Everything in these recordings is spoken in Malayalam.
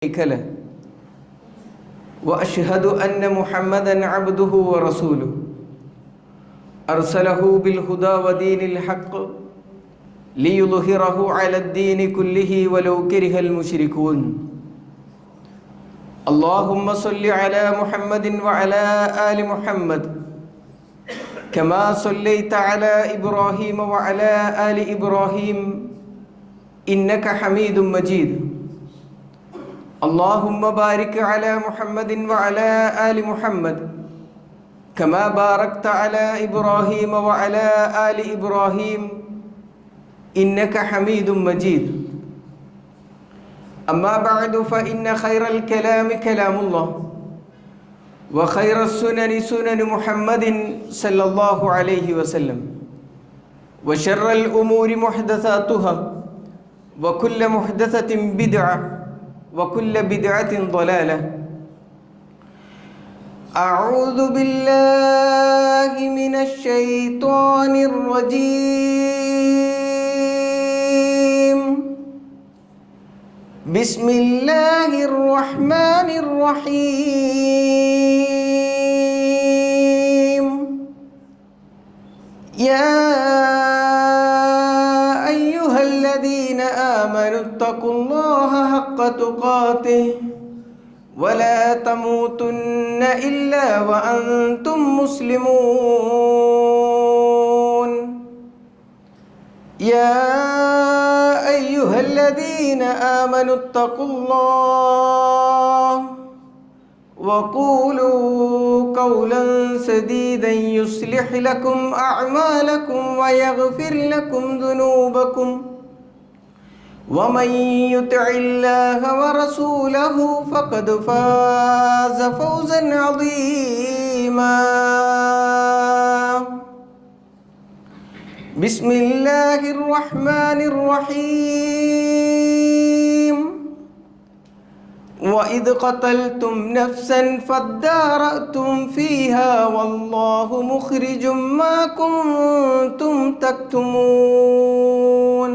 شريك له وأشهد أن محمدًا عبده ورسوله أرسله بالهدى ودين الحق ليظهره على الدين كله ولو كره المشركون اللهم صل على محمد وعلى آل محمد كما صليت على إبراهيم وعلى آل إبراهيم إنك حميد مجيد اللهم بارك على محمد وعلى آل محمد كما باركت على إبراهيم وعلى آل إبراهيم إنك حميد مجيد أما بعد فإن خير الكلام كلام الله وخير السنن سنن محمد صلى الله عليه وسلم وشر الأمور محدثاتها وكل محدثة بدعة وكل بدعة ضلالة أعوذ بالله من الشيطان الرجيم بسم الله الرحمن الرحيم يا أيها الذين آمنوا اتقوا الله حق تقاته ولا تموتن إلا وأنتم مسلمون يا أيها الذين آمنوا اتقوا الله وقولوا قولا سديدا يصلح لكم أعمالكم ويغفر لكم ذنوبكم ومن يطع الله ورسوله فقد فاز فوزا عظيما بسم الله الرحمن الرحيم وإذ قتلتم نفسا فادارأتم فيها والله مخرج ما كنتم تكتمون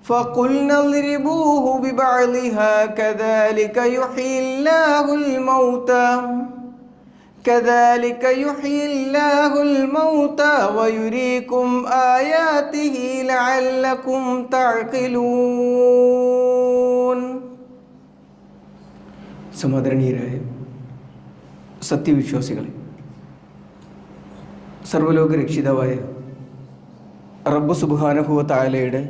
فقلنا اضربوه ببعضها كذلك يحيي الله الموتى ويريكم آياته لعلكم تعقلون. സമാദരണീയരായ സത്യവിശ്വാസികളെ, സർവ്വലോക രക്ഷിതാവായ റബ്ബ് സുബ്ഹാനഹു വ തആലയുടെ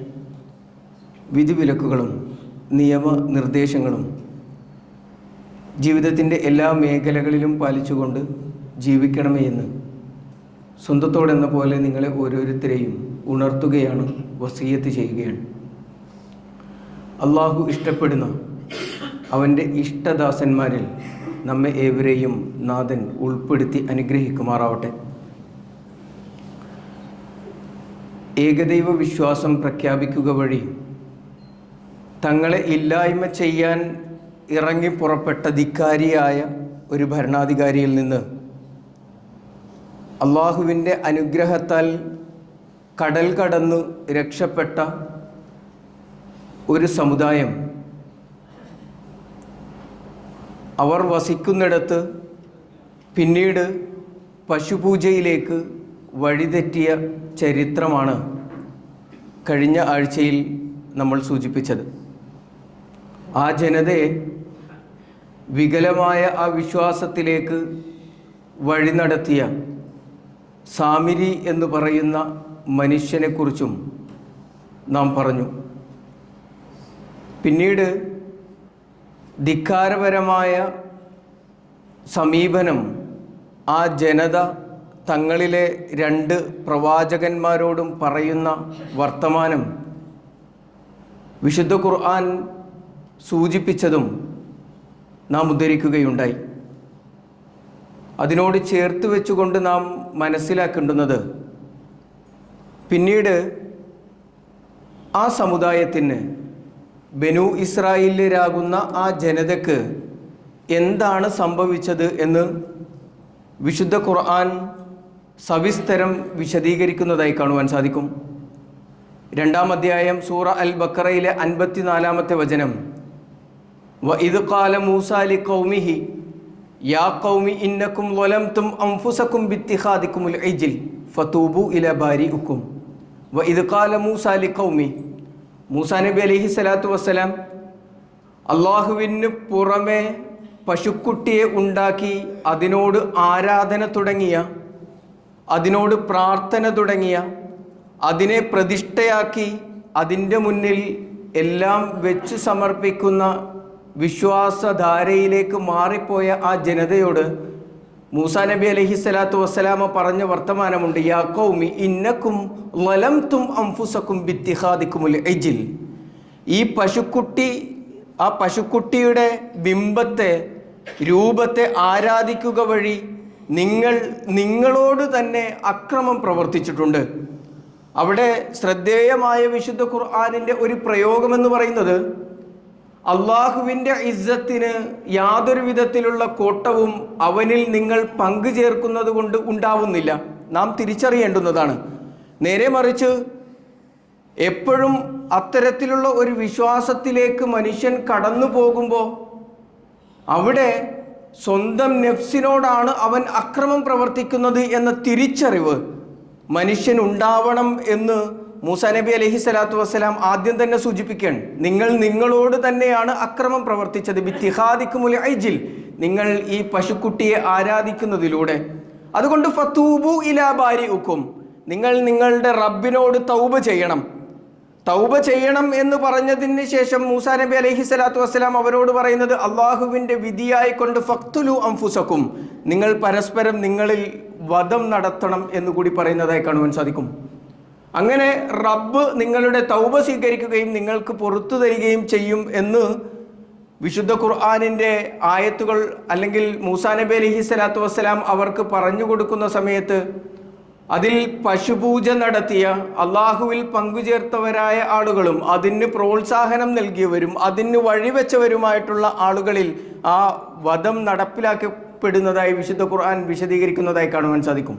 വിധിവിലക്കുകളും നിയമനിർദ്ദേശങ്ങളും ജീവിതത്തിൻ്റെ എല്ലാ മേഖലകളിലും പാലിച്ചുകൊണ്ട് ജീവിക്കണമേ എന്ന് സ്വന്തത്തോടെന്ന പോലെ നിങ്ങളെ ഓരോരുത്തരെയും ഉണർത്തുകയാണ്, വസിയ്യത്ത് ചെയ്യുകയാണ്. അള്ളാഹു ഇഷ്ടപ്പെടുന്ന അവൻ്റെ ഇഷ്ടദാസന്മാരിൽ നമ്മെ ഏവരെയും നാഥൻ ഉൾപ്പെടുത്തി അനുഗ്രഹിക്കുമാറാവട്ടെ. ഏകദൈവ വിശ്വാസം പ്രഖ്യാപിക്കുക വഴി തങ്ങളെ ഇല്ലായ്മ ചെയ്യാൻ ഇറങ്ങി പുറപ്പെട്ട ധിക്കാരിയായ ഒരു ഭരണാധികാരിയിൽ നിന്ന് അള്ളാഹുവിൻ്റെ അനുഗ്രഹത്താൽ കടൽ കടന്നു രക്ഷപ്പെട്ട ഒരു സമുദായം അവർ വസിക്കുന്നിടത്ത് പിന്നീട് പശുപൂജയിലേക്ക് വഴിതെറ്റിയ ചരിത്രമാണ് കഴിഞ്ഞ ആഴ്ചയിൽ നമ്മൾ സൂചിപ്പിച്ചത്. ആ ജനതയെ വികലമായ ആ വിശ്വാസത്തിലേക്ക് വഴി നടത്തിയ സാമിരി എന്ന് പറയുന്ന മനുഷ്യനെക്കുറിച്ചും നാം പറഞ്ഞു. പിന്നീട് ധിക്കാരപരമായ സമീപനം ആ ജനത തങ്ങളിലെ രണ്ട് പ്രവാചകന്മാരോടും പറയുന്ന വർത്തമാനം വിശുദ്ധ ഖുർആൻ സൂചിപ്പിച്ചതും നാം ഉദ്ധരിക്കുകയുണ്ടായി. അതിനോട് ചേർത്ത് വെച്ചുകൊണ്ട് നാം മനസ്സിലാക്കേണ്ടുന്നത്, പിന്നീട് ആ സമുദായത്തിന്, ബനു ഇസ്രായേലിയരാകുന്ന ആ ജനതയ്ക്ക് എന്താണ് സംഭവിച്ചത് എന്ന് വിശുദ്ധ ഖുർആൻ സവിസ്തരം വിശദീകരിക്കുന്നതായി കാണുവാൻ സാധിക്കും. 2-ാം അധ്യായം സൂറ അൽ ബക്കറയിലെ 54-ാമത്തെ വചനം, വഇദ് ഖാല മൂസാ ലിഖൗമിഹി യാ ഖൗമി ഇന്നകും ളലംതും അൻഫുസകും ബിത്തിഖാദികുമുൽ ഇജ്ൽ ഫതൂബു ഇലാ ബാരിഉകും. വഇദ് ഖാല മൂസാ ലിഖൗമി, മൂസാ നബി അലൈഹി സ്വലാത്തു വസ്സലാം അള്ളാഹുവിന് പുറമെ പശുക്കുട്ടിയെ ഉണ്ടാക്കി അതിനോട് ആരാധന തുടങ്ങിയ, അതിനോട് പ്രാർത്ഥന തുടങ്ങിയ, അതിനെ പ്രതിഷ്ഠയാക്കി അതിൻ്റെ മുന്നിൽ എല്ലാം വെച്ച് സമർപ്പിക്കുന്ന വിശ്വാസധാരയിലേക്ക് മാറിപ്പോയ ആ ജനതയോട് മൂസാ നബി അലൈഹി സ്വലാത്തു വസ്സലാമ പറഞ്ഞ വർത്തമാനമുണ്ട്. യാ ഖൗമി ഇന്നകും ളലംതും അൻഫുസകും ബിത്തിഖാദികുമുൽ ഇജ്ൽ. ഈ പശുക്കുട്ടി, ആ പശുക്കുട്ടിയുടെ ബിംബത്തെ, രൂപത്തെ ആരാധിക്കുക വഴി നിങ്ങളോട് തന്നെ അക്രമം പ്രവർത്തിച്ചിട്ടുണ്ട്. അവിടെ ശ്രദ്ധേയമായ വിശുദ്ധ ഖുർആനിൻ്റെ ഒരു പ്രയോഗമെന്ന് പറയുന്നത്, അള്ളാഹുവിൻ്റെ ഇസ്സത്തിന് യാതൊരു വിധത്തിലുള്ള കോട്ടവും അവനിൽ നിങ്ങൾ പങ്കു ചേർക്കുന്നത് കൊണ്ട് ഉണ്ടാവുന്നില്ല. നാം തിരിച്ചറിയേണ്ടുന്നതാണ്. നേരെ മറിച്ച് എപ്പോഴും അത്തരത്തിലുള്ള ഒരു വിശ്വാസത്തിലേക്ക് മനുഷ്യൻ കടന്നു പോകുമ്പോൾ അവിടെ സ്വന്തം നഫ്സിനോടാണ് അവൻ അക്രമം പ്രവർത്തിക്കുന്നത് എന്ന തിരിച്ചറിവ് മനുഷ്യനുണ്ടാവണം എന്ന് മൂസാ നബി അലൈഹി സ്വലാത്തു വസ്സലാം ആദ്യം തന്നെ സൂചിപ്പിക്കുകയാണ്. നിങ്ങളോട് തന്നെയാണ് അക്രമം പ്രവർത്തിച്ചത്. ബിത്തിഖാദികുമുൽ ഇജ്ൽ, നിങ്ങൾ ഈ പശുക്കുട്ടിയെ ആരാധിക്കുന്നതിലൂടെ. അതുകൊണ്ട് ഫതൂബു ഇലാ ബാരിഉകും, നിങ്ങൾ നിങ്ങളുടെ റബ്ബിനോട് തൗബ ചെയ്യണം. തൗബ ചെയ്യണം എന്ന് പറഞ്ഞതിന് ശേഷം മൂസാ നബി അലൈഹി സ്വലാത്തു വസ്സലാം അവരോട് പറയുന്നത് അള്ളാഹുവിൻ്റെ വിധിയായിക്കൊണ്ട് ഫഖ്തുലു അൻഫുസകും, നിങ്ങൾ പരസ്പരം നിങ്ങളിൽ വധം നടത്തണം എന്നുകൂടി പറയുന്നതായി കാണുവാൻ സാധിക്കും. അങ്ങനെ റബ്ബ് നിങ്ങളുടെ തൗബ സ്വീകരിക്കുകയും നിങ്ങൾക്ക് പുറത്തു തരികയും ചെയ്യും എന്ന് വിശുദ്ധ ഖുർആനിൻ്റെ ആയത്തുകൾ അല്ലെങ്കിൽ മൂസാ നബി അലൈഹി സ്വലാത്തു വസ്സലാം അവർക്ക് പറഞ്ഞു കൊടുക്കുന്ന സമയത്ത് അതിൽ പശുപൂജ നടത്തിയ, അള്ളാഹുവിൽ പങ്കുചേർത്തവരായ ആളുകളും അതിന് പ്രോത്സാഹനം നൽകിയവരും അതിന് വഴിവെച്ചവരുമായിട്ടുള്ള ആളുകളിൽ ആ വധം നടപ്പിലാക്കപ്പെടുന്നതായി വിശുദ്ധ ഖുർആൻ വിശദീകരിക്കുന്നതായി കാണുവാൻ സാധിക്കും.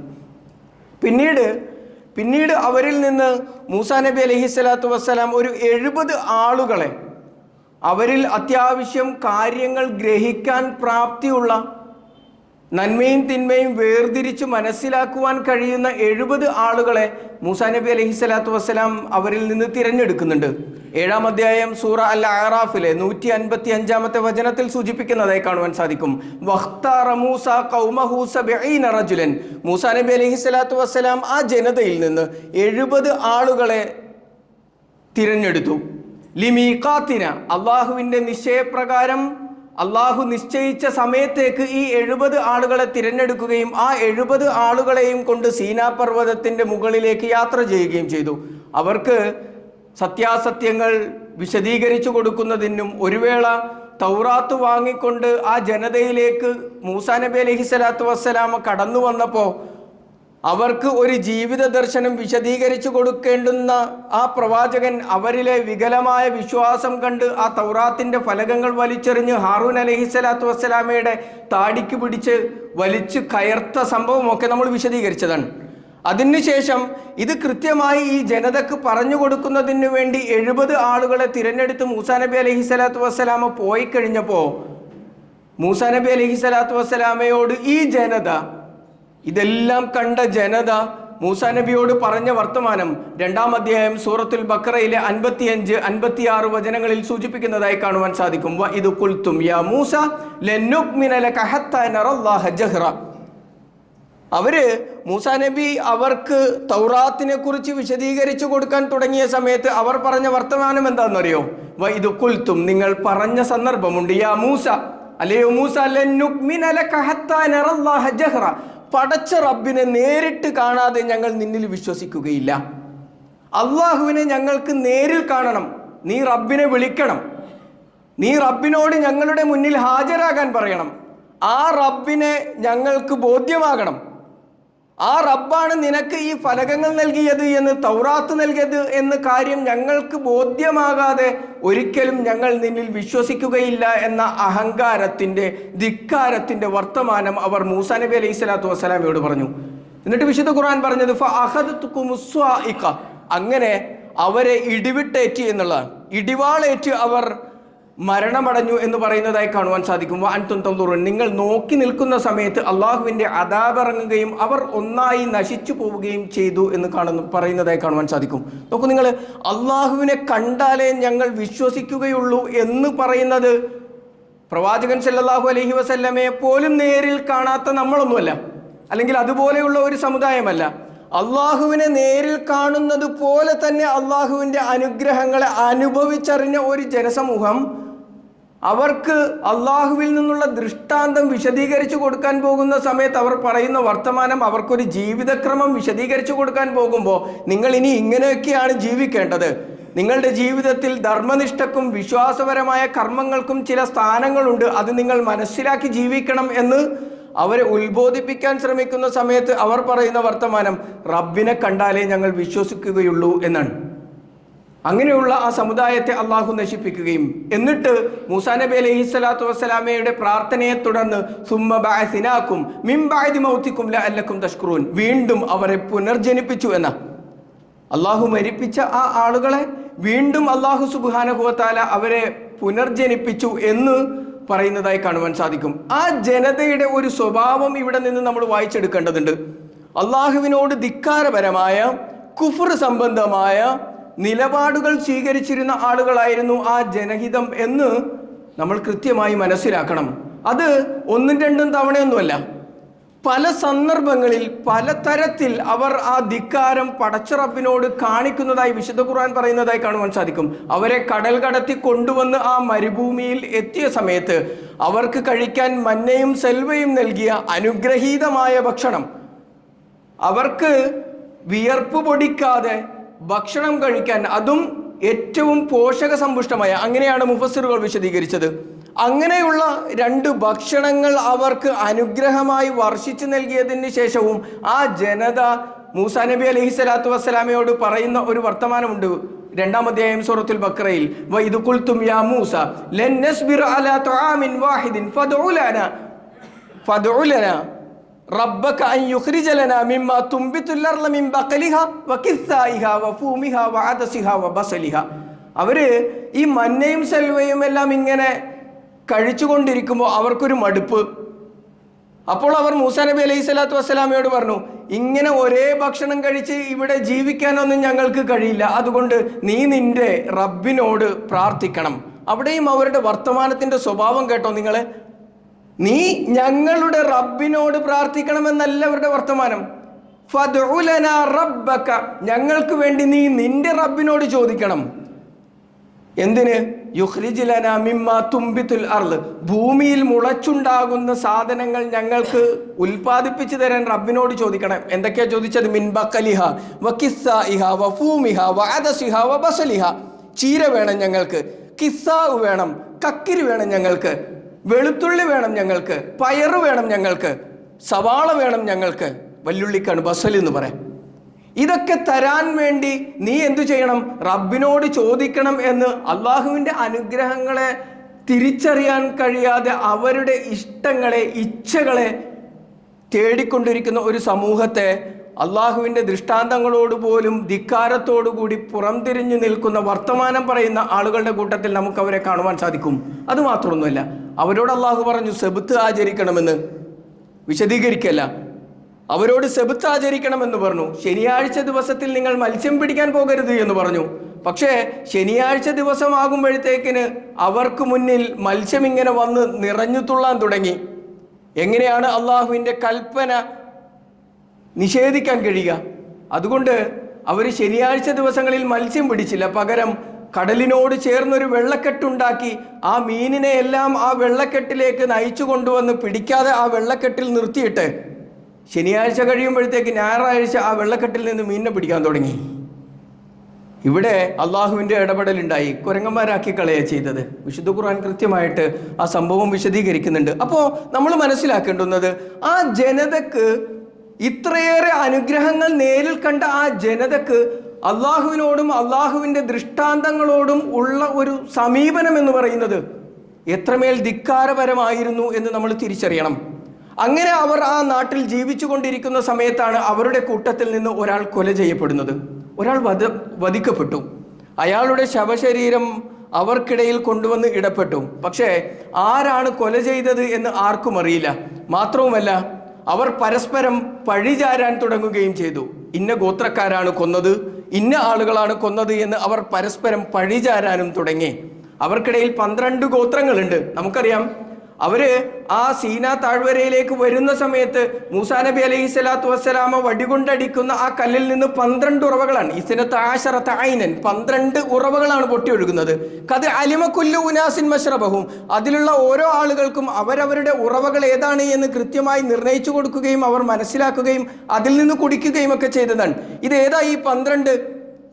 പിന്നീട് അവരിൽ നിന്ന് മൂസാ നബി അലൈഹി സ്വലാത്തു വസ്സലാം ഒരു 70 ആളുകളെ, അവരിൽ അത്യാവശ്യം കാര്യങ്ങൾ ഗ്രഹിക്കാൻ പ്രാപ്തിയുള്ള, നന്മയും തിന്മയും വേർതിരിച്ച് മനസ്സിലാക്കുവാൻ കഴിയുന്ന 70 ആളുകളെ മൂസാ നബി അലൈഹി സ്വലാത്തു വസ്സലാം അവരിൽ നിന്ന് തിരഞ്ഞെടുക്കുന്നുണ്ട്. 7-ാം അധ്യായം സൂറ അൽ അഅറാഫിലെ 155-ാമത്തെ വചനത്തിൽ സൂചിപ്പിക്കുന്നതായി കാണുവാൻ സാധിക്കും. വഖ്താറ മൂസ ഖൗമഹു 70 റജുലൻ, മൂസാ നബി അലൈഹി സ്വലാത്തു വസ്സലാം ആ ജനതയിൽ നിന്ന് 70 ആളുകളെ തിരഞ്ഞെടുത്തു. ലിമീഖാത്തിന, അള്ളാഹുവിൻ്റെ നിശ്ചയപ്രകാരം അള്ളാഹു നിശ്ചയിച്ച സമയത്തേക്ക് ഈ 70 ആളുകളെ തിരഞ്ഞെടുക്കുകയും ആ 70 ആളുകളെയും കൊണ്ട് സീനാ പർവ്വതത്തിൻ്റെ മുകളിലേക്ക് യാത്ര ചെയ്യുകയും ചെയ്തു. അവർക്ക് സത്യാസത്യങ്ങൾ വിശദീകരിച്ചു കൊടുക്കുന്നതിനും ഒരു വേള തൗറാത്ത് വാങ്ങിക്കൊണ്ട് ആ ജനതയിലേക്ക് മൂസാ നബി അലൈഹി സ്വലാത്തു വസ്സലാമ കടന്നു വന്നപ്പോൾ അവർക്ക് ഒരു ജീവിത ദർശനം വിശദീകരിച്ചു കൊടുക്കേണ്ടുന്ന ആ പ്രവാചകൻ അവരിലെ വികലമായ വിശ്വാസം കണ്ട് ആ തൗറാത്തിൻ്റെ ഫലകങ്ങൾ വലിച്ചെറിഞ്ഞ് ഹാറൂൻ അലൈഹി സ്വലാത്തു വസ്സലാമയുടെ താടിക്ക് പിടിച്ച് വലിച്ചു കയർത്ത സംഭവമൊക്കെ നമ്മൾ വിശദീകരിച്ചതാണ്. അതിനുശേഷം ഇത് കൃത്യമായി ഈ ജനതക്ക് പറഞ്ഞു കൊടുക്കുന്നതിന് വേണ്ടി 70 ആളുകളെ തിരഞ്ഞെടുത്ത് മൂസാ നബി അലൈഹി സ്വലാത്തു വസ്സലാമ പോയി കഴിഞ്ഞപ്പോൾ മൂസാ നബി അലൈഹി സ്വലാത്തു വസ്സലാമയോട് ഈ ജനത, ഇതെല്ലാം കണ്ട ജനത മൂസാ നബിയോട് പറഞ്ഞ വർത്തമാനം 2-ാം അധ്യായം സൂറത്തുൽ ബഖറയിലെ 55-56 വചനങ്ങളിൽ സൂചിപ്പിക്കുന്നതായി കാണുവാൻ സാധിക്കും. വഇദ് ഖുൽതും യാ മൂസ ലനുഅ്മിന ലക ഹത്താ നറല്ലാഹ ജഹ്റ. അവര് മൂസാ നബി അവർക്ക് തൗറാത്തിനെ കുറിച്ച് വിശദീകരിച്ചു കൊടുക്കാൻ തുടങ്ങിയ സമയത്ത് അവർ പറഞ്ഞ വർത്തമാനം എന്താണെന്നറിയോ? വഇദ് ഖുൽതും, നിങ്ങൾ പറഞ്ഞ സന്ദർഭമുണ്ട്. യാ മൂസ, അല്ലയോ മൂസ, ലനുഅ്മിന ലക ഹത്താ നറല്ലാഹ ജഹ്റ, പടച്ച റബ്ബിനെ നേരിട്ട് കാണാതെ ഞങ്ങൾ നിന്നിൽ വിശ്വസിക്കുകയില്ല. അള്ളാഹുവിനെ ഞങ്ങൾക്ക് നേരിൽ കാണണം. നീ റബ്ബിനെ വിളിക്കണം. നീ റബ്ബിനോട് ഞങ്ങളുടെ മുന്നിൽ ഹാജരാകാൻ പറയണം. ആ റബ്ബിനെ ഞങ്ങൾക്ക് ബോധ്യമാകണം. ആ റബ്ബാണ് നിനക്ക് ഈ ഫലകങ്ങൾ നൽകിയത് എന്ന്, തൗറാത്ത് നൽകിയത് എന്ന കാര്യം ഞങ്ങൾക്ക് ബോധ്യമാകാതെ ഒരിക്കലും ഞങ്ങൾ നിന്നിൽ വിശ്വസിക്കുകയില്ല എന്ന അഹങ്കാരത്തിൻ്റെ, ധിക്കാരത്തിൻ്റെ വർത്തമാനം അവർ മൂസാ നബി അലൈഹി സ്വലാത്തു വസ്സലാമയോട് പറഞ്ഞു. എന്നിട്ട് വിശുദ്ധ ഖുർആൻ പറഞ്ഞത് അങ്ങനെ അവരെ ഇടിവിട്ടേറ്റി എന്നുള്ളതാണ്. ഇടിവാളേറ്റ് അവർ മരണമടഞ്ഞു എന്ന് പറയുന്നതായി കാണുവാൻ സാധിക്കും. അൻതും തൻദുറൂൻ, നിങ്ങൾ നോക്കി നിൽക്കുന്ന സമയത്ത് അള്ളാഹുവിൻ്റെ അദാബ് ഇറങ്ങുകയും അവർ ഒന്നായി നശിച്ചു പോവുകയും ചെയ്തു എന്ന് പറയുന്നതായി കാണുവാൻ സാധിക്കും. നോക്കൂ നിങ്ങൾ, അള്ളാഹുവിനെ കണ്ടാലേ ഞങ്ങൾ വിശ്വസിക്കുകയുള്ളൂ എന്ന് പറയുന്നത് പ്രവാചകൻ സല്ലല്ലാഹു അലൈഹി വസല്ലമയെ പോലും നേരിൽ കാണാത്ത നമ്മളൊന്നുമല്ല, അല്ലെങ്കിൽ അതുപോലെയുള്ള ഒരു സമുദായമല്ല. അള്ളാഹുവിനെ നേരിൽ കാണുന്നത് പോലെ തന്നെ അള്ളാഹുവിൻ്റെ അനുഗ്രഹങ്ങളെ അനുഭവിച്ചറിഞ്ഞ ഒരു ജനസമൂഹം അവർക്ക് അള്ളാഹുവിൽ നിന്നുള്ള ദൃഷ്ടാന്തം വിശദീകരിച്ചു കൊടുക്കാൻ പോകുന്ന സമയത്ത് അവർ പറയുന്ന വർത്തമാനം, അവർക്കൊരു ജീവിതക്രമം വിശദീകരിച്ചു കൊടുക്കാൻ പോകുമ്പോൾ നിങ്ങൾ ഇനി ഇങ്ങനെയൊക്കെയാണ് ജീവിക്കേണ്ടത്, നിങ്ങളുടെ ജീവിതത്തിൽ ധർമ്മനിഷ്ഠക്കും വിശ്വാസപരമായ കർമ്മങ്ങൾക്കും ചില സ്ഥാനങ്ങളുണ്ട്, അത് നിങ്ങൾ മനസ്സിലാക്കി ജീവിക്കണം എന്ന് അവരെ ഉത്ബോധിപ്പിക്കാൻ ശ്രമിക്കുന്ന സമയത്ത് അവർ പറയുന്ന വർത്തമാനം റബ്ബിനെ കണ്ടാലേ ഞങ്ങൾ വിശ്വസിക്കുകയുള്ളൂ എന്നാണ്. അങ്ങനെയുള്ള ആ സമുദായത്തെ അള്ളാഹു നശിപ്പിക്കുകയും എന്നിട്ട് മൂസാ നബി അലൈഹി സ്വലാത്തു വസ്സലാമയുടെ പ്രാർത്ഥനയെ തുടർന്ന് സുമ്മ ബഅസ്നാകും മിൻ ബഅദി മൗതികും ലഅല്ലകും തഷ്കുറൂൻ, വീണ്ടും അവരെ പുനർജനിപ്പിച്ചു എന്ന അള്ളാഹു മരിപ്പിച്ച ആ ആളുകളെ വീണ്ടും അള്ളാഹു സുബ്ഹാനഹു വ തആല അവരെ പുനർജനിപ്പിച്ചു എന്ന് പറയുന്നതായി കാണുവാൻ സാധിക്കും. ആ ജനതയുടെ ഒരു സ്വഭാവം ഇവിടെ നിന്ന് നമ്മൾ വായിച്ചെടുക്കേണ്ടതുണ്ട്. അള്ളാഹുവിനോട് ധിക്കാരപരമായ കുഫ്ർ സംബന്ധമായ നിലപാടുകൾ സ്വീകരിച്ചിരുന്ന ആളുകളായിരുന്നു ആ ജനഹിതം എന്ന് നമ്മൾ കൃത്യമായി മനസ്സിലാക്കണം. അത് ഒന്നും രണ്ടും തവണയൊന്നുമല്ല, പല സന്ദർഭങ്ങളിൽ പലതരത്തിൽ അവർ ആ ധിക്കാരം പടച്ച റബ്ബിനോട് കാണിക്കുന്നതായി വിശുദ്ധ ഖുർആൻ പറയുന്നതായി കാണുവാൻ സാധിക്കും. അവരെ കടൽ കടത്തി കൊണ്ടുവന്ന് ആ മരുഭൂമിയിൽ എത്തിയ സമയത്ത് അവർക്ക് കഴിക്കാൻ മന്നയും സെൽവയും നൽകിയ അനുഗ്രഹീതമായ ഭക്ഷണം, അവർക്ക് വിയർപ്പ് പൊടിക്കാതെ ഭക്ഷണം കഴിക്കാൻ, അതും ഏറ്റവും പോഷക സമ്പുഷ്ടമായ, അങ്ങനെയാണ് മുഫസ്സിറുകൾ വിശദീകരിച്ചത്. അങ്ങനെയുള്ള 2 ഭക്ഷണങ്ങൾ അവർക്ക് അനുഗ്രഹമായി വർഷിച്ചു നൽകിയതിന് ശേഷവും ആ ജനത മൂസാ നബി അലൈഹി സ്വലാത്തു വസ്സലാമയോട് പറയുന്ന ഒരു വർത്തമാനമുണ്ട്. 2-ാം അധ്യായം സൂറത്തുൽ ബഖറയിൽ വഇദ് ഖുൽതും യാ മൂസ ലൻ നസ്ബിറ അലാ തുആമിൻ വാഹിദിൻ ഫദ്ഉ ലനാ റബ്ബക അൻ യുഖ്രിജ ലനാ മിമ്മാ തുംബിതുൽ അർള മിൻ ബഖലിഹാ വകിസ്സായിഹാ വഫൂമിഹാ വഅദസിഹാ വബസലിഹാ. അവര് ഈ മന്നയും സെൽവയും എല്ലാം ഇങ്ങനെ കഴിച്ചുകൊണ്ടിരിക്കുമ്പോൾ അവർക്കൊരു മടുപ്പ്. അപ്പോൾ അവർ മൂസാ നബി അലൈഹി സ്വലാത്തു വസ്സലാമയോട് പറഞ്ഞു, ഇങ്ങനെ ഒരേ ഭക്ഷണം കഴിച്ച് ഇവിടെ ജീവിക്കാനൊന്നും ഞങ്ങൾക്ക് കഴിയില്ല, അതുകൊണ്ട് നീ നിന്റെ റബ്ബിനോട് പ്രാർത്ഥിക്കണം. അവിടെയും അവരുടെ വർത്തമാനത്തിൻ്റെ സ്വഭാവം കേട്ടോ നിങ്ങൾ, നീ ഞങ്ങളുടെ റബ്ബിനോട് പ്രാർത്ഥിക്കണമെന്നല്ല അവരുടെ വർത്തമാനം. ഫദ്ഉ ലനാ റബ്ബക, ഞങ്ങൾക്ക് വേണ്ടി നീ നിന്റെ റബ്ബിനോട് ചോദിക്കണം. എന്തിന്? യുഖ്രിജ് ലനാ മിമ്മാ തുംബിതുൽ അർള്, ഭൂമിയിൽ മുളച്ചുണ്ടാകുന്ന സാധനങ്ങൾ ഞങ്ങൾക്ക് ഉൽപ്പാദിപ്പിച്ചു തരാൻ റബ്ബിനോട് ചോദിക്കണം. എന്തൊക്കെയാ ചോദിച്ചത്? മിൻ ബഖലിഹ വകിസ്സായിഹ വഫൂമിഹ വഅദസിഹ വബസലിഹ. ചീര വേണം ഞങ്ങൾക്ക്, കിസ്സാവ് വേണം, കക്കിരി വേണം ഞങ്ങൾക്ക്, വെളുത്തുള്ളി വേണം ഞങ്ങൾക്ക്, പയറ് വേണം ഞങ്ങൾക്ക്, സവാള വേണം ഞങ്ങൾക്ക്, വല്ലുള്ളിക്കാണ് ബസൽ എന്ന് പറയാം. ഇതൊക്കെ തരാൻ വേണ്ടി നീ എന്തു ചെയ്യണം? റബ്ബിനോട് ചോദിക്കണം എന്ന് അള്ളാഹുവിൻ്റെ അനുഗ്രഹങ്ങളെ തിരിച്ചറിയാൻ കഴിയാതെ അവരുടെ ഇഷ്ടങ്ങളെ, ഇച്ഛകളെ തേടിക്കൊണ്ടിരിക്കുന്ന ഒരു സമൂഹത്തെ അള്ളാഹുവിൻ്റെ ദൃഷ്ടാന്തങ്ങളോട് പോലും ധിക്കാരത്തോടുകൂടി പുറംതിരിഞ്ഞു നിൽക്കുന്ന വർത്തമാനം പറയുന്ന ആളുകളുടെ കൂട്ടത്തിൽ നമുക്ക് അവരെ കാണുവാൻ സാധിക്കും. അതുമാത്രമൊന്നുമല്ല, അവരോട് അള്ളാഹു പറഞ്ഞു സെബത്ത് ആചരിക്കണമെന്ന്. വിശദീകരിക്കല്ല, അവരോട് സെബത്ത് ആചരിക്കണമെന്ന് പറഞ്ഞു. ശനിയാഴ്ച ദിവസത്തിൽ നിങ്ങൾ മത്സ്യം പിടിക്കാൻ പോകരുത് എന്ന് പറഞ്ഞു. പക്ഷേ ശനിയാഴ്ച ദിവസമാകുമ്പോഴത്തേക്കിന് അവർക്ക് മുന്നിൽ മത്സ്യം ഇങ്ങനെ വന്ന് നിറഞ്ഞു തുള്ളാൻ തുടങ്ങി. എങ്ങനെയാണ് അള്ളാഹുവിൻ്റെ കൽപ്പന നിഷേധിക്കാൻ കഴിയുക? അതുകൊണ്ട് അവർ ശനിയാഴ്ച ദിവസങ്ങളിൽ മത്സ്യം പിടിച്ചില്ല, പകരം കടലിനോട് ചേർന്നൊരു വെള്ളക്കെട്ടുണ്ടാക്കി ആ മീനിനെ എല്ലാം ആ വെള്ളക്കെട്ടിലേക്ക് നയിച്ചു കൊണ്ടുവന്ന് പിടിക്കാതെ ആ വെള്ളക്കെട്ടിൽ നിർത്തിയിട്ട് ശനിയാഴ്ച കഴിയുമ്പോഴത്തേക്ക് ഞായറാഴ്ച ആ വെള്ളക്കെട്ടിൽ നിന്ന് മീനിനെ പിടിക്കാൻ തുടങ്ങി. ഇവിടെ അള്ളാഹുവിൻ്റെ ഇടപെടലുണ്ടായി, കുരങ്ങന്മാരാക്കി കളയുക ചെയ്തത്. വിശുദ്ധ ഖുർആൻ കൃത്യമായിട്ട് ആ സംഭവം വിശദീകരിക്കുന്നുണ്ട്. അപ്പോൾ നമ്മൾ മനസ്സിലാക്കേണ്ടുന്നത്, ആ ജനതക്ക് ഇത്രയേറെ അനുഗ്രഹങ്ങൾ നേരിൽ കണ്ട ആ ജനതക്ക് അള്ളാഹുവിനോടും അള്ളാഹുവിൻ്റെ ദൃഷ്ടാന്തങ്ങളോടും ഉള്ള ഒരു സമീപനം എന്ന് പറയുന്നത് എത്രമേൽ ധിക്കാരപരമായിരുന്നു എന്ന് നമ്മൾ തിരിച്ചറിയണം. അങ്ങനെ അവർ ആ നാട്ടിൽ ജീവിച്ചു കൊണ്ടിരിക്കുന്ന സമയത്താണ് അവരുടെ കൂട്ടത്തിൽ നിന്ന് ഒരാൾ കൊല ചെയ്യപ്പെടുന്നത്, ഒരാൾ വധിക്കപ്പെട്ടു. അയാളുടെ ശവശരീരം അവർക്കിടയിൽ കൊണ്ടുവന്ന് ഇടപെട്ടു. പക്ഷേ ആരാണ് കൊല ചെയ്തത് എന്ന് ആർക്കും അറിയില്ല. മാത്രവുമല്ല, അവർ പരസ്പരം പഴിചാരാൻ തുടങ്ങുകയും ചെയ്തു. ഇന്ന ഗോത്രക്കാരാണ് കൊന്നത്, ഇന്ന ആളുകളാണ് കൊന്നത് എന്ന് അവർ പരസ്പരം പഴിചാരാനും തുടങ്ങി. അവർക്കിടയിൽ 12 ഗോത്രങ്ങളുണ്ട്. നമുക്കറിയാം, അവര് ആ സീനാ താഴ്വരയിലേക്ക് വരുന്ന സമയത്ത് മൂസാ നബി അലൈഹി സ്വലാത്തു വസ്സലാമ വടികൊണ്ടടിക്കുന്ന ആ കല്ലിൽ നിന്ന് 12 ഉറവകളാണ്. ഇസ്നത ആശറത ഐനൻ, 12 ഉറവകളാണ് പൊട്ടി ഒഴുകുന്നത്. കത് അലിമ കുല്ലു ഉനാസിൻ മശ്റബഹും, അതിലുള്ള ഓരോ ആളുകൾക്കും അവരവരുടെ ഉറവകൾ ഏതാണ് എന്ന് കൃത്യമായി നിർണയിച്ചു കൊടുക്കുകയും അവർ മനസ്സിലാക്കുകയും അതിൽ നിന്ന് കുടിക്കുകയും ഒക്കെ ചെയ്തതാണ്. ഇത് ഏതാ ഈ 12?